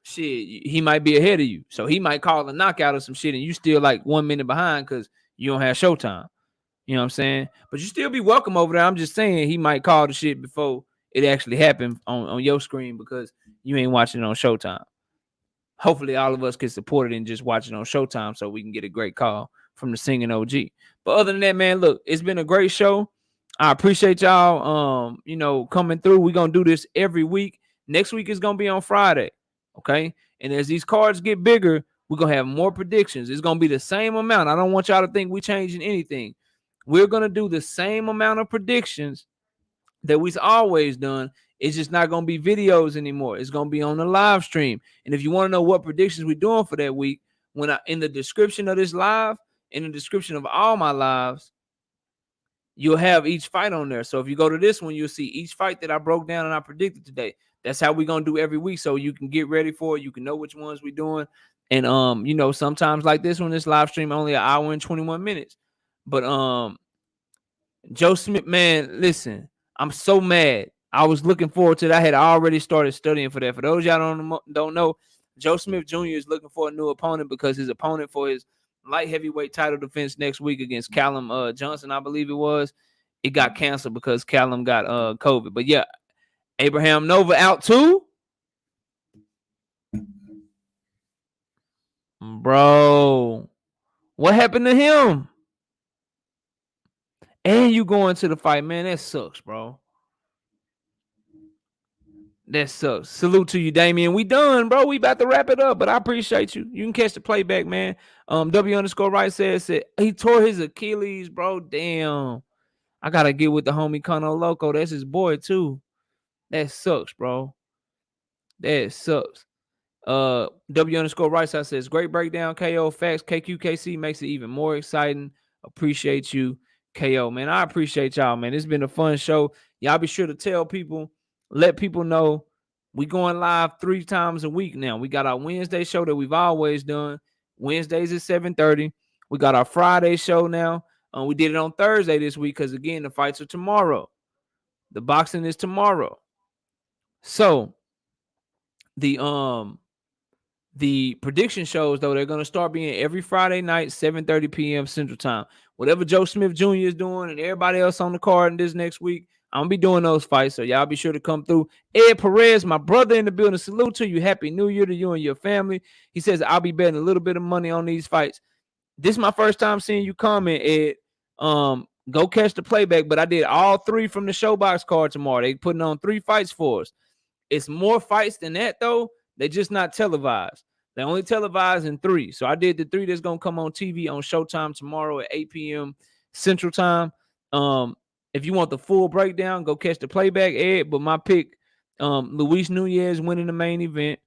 shit, he might be ahead of you. So he might call a knockout or some shit and you still like 1 minute behind because you don't have Showtime. You know what I'm saying? But you still be welcome over there. I'm just saying he might call the shit before it actually happened on your screen because you ain't watching it on Showtime. Hopefully all of us can support it and just watch it on Showtime so we can get a great call from the singing OG. But other than that, man, look, it's been a great show. I appreciate y'all, coming through. We're going to do this every week. Next week is going to be on Friday, okay? And as these cards get bigger, we're going to have more predictions. It's going to be the same amount. I don't want y'all to think we're changing anything. We're going to do the same amount of predictions that we've always done. It's just not going to be videos anymore. It's going to be on the live stream. And if you want to know what predictions we're doing for that week, in the description of this live, in the description of all my lives, you'll have each fight on there. So if you go to this one, you'll see each fight that I broke down and I predicted today. That's how we're going to do every week. So you can get ready for it. You can know which ones we're doing. And, sometimes like this one, this live stream only an hour and 21 minutes. But Joe Smith, man, listen, I'm so mad. I was looking forward to that. I had already started studying for that. For those y'all don't know, Joe Smith Jr. is looking for a new opponent because his opponent for his light heavyweight title defense next week against Callum Johnson, I believe it got canceled because Callum got COVID. But yeah, Abraham Nova out too. Bro, what happened to him? And you going to the fight, man. That sucks, bro. That sucks. Salute to you, Damien. We done, bro. We about to wrap it up, but I appreciate you. You can catch the playback, man. W_right says he tore his Achilles, bro. Damn. I gotta get with the homie Cono Loco. That's his boy, too. That sucks, bro. That sucks. W_right side says great breakdown, KO. Facts. KQKC makes it even more exciting. Appreciate you, KO, man. I appreciate y'all, man. It's been a fun show. Y'all be sure to tell people, let people know we going live 3 times a week now. We got our Wednesday show that we've always done. Wednesdays at 7:30. We got our Friday show now. We did it on Thursday this week because, again, the fights are tomorrow. The boxing is tomorrow. So the prediction shows, though, they're going to start being every Friday night, 7:30 p.m. Central Time. Whatever Joe Smith Jr. is doing and everybody else on the card in this next week, I'm going to be doing those fights, so y'all be sure to come through. Ed Perez, my brother in the building, salute to you. Happy New Year to you and your family. He says, I'll be betting a little bit of money on these fights. This is my first time seeing you comment, Ed. Go catch the playback, but I did all 3 from the Showbox card tomorrow. They putting on 3 fights for us. It's more fights than that, though. They're just not televised. They only televised in 3. So I did the 3 that's going to come on TV on Showtime tomorrow at 8 p.m. Central Time. If you want the full breakdown, go catch the playback, Ed. But my pick, Luis Nunez winning the main event.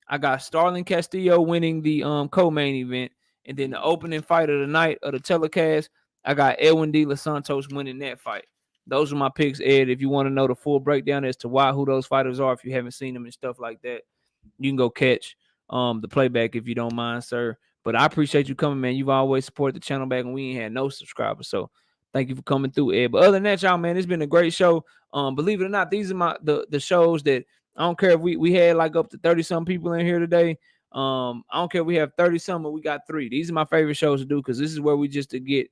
I got Starling Castillo winning the co-main event. And then the opening fight of the night of the telecast, I got Edwin De Los Santos winning that fight. Those are my picks, Ed. If you want to know the full breakdown as to who those fighters are, if you haven't seen them and stuff like that, you can go catch the playback if you don't mind, sir. But I appreciate you coming, man. You've always supported the channel back when we ain't had no subscribers. So thank you for coming through, Ed. But other than that, y'all, man, it's been a great show. Believe it or not, these are the shows that I don't care if we had like up to 30-some people in here today. I don't care if we have 30-some or we got 3. These are my favorite shows to do because this is where we just to get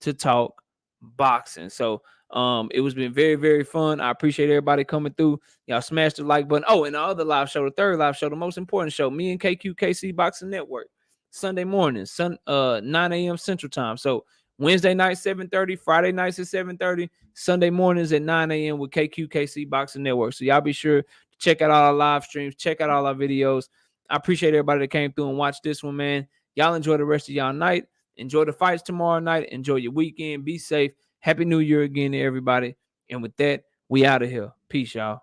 to talk boxing. So it was been very, very fun. I appreciate everybody coming through. Y'all smash the like button. Oh, and the other live show, the 3rd live show, the most important show, me and KQKC Boxing Network, Sunday mornings, 9 a.m. Central Time. So Wednesday night 7:30, Friday nights at 7:30, Sunday mornings at 9 a.m. with KQKC Boxing Network. So y'all be sure to check out all our live streams, check out all our videos. I appreciate everybody that came through and watched this one, man. Y'all enjoy the rest of y'all night. Enjoy the fights tomorrow night. Enjoy your weekend. Be safe. Happy New Year again to everybody. And with that, we out of here. Peace, y'all.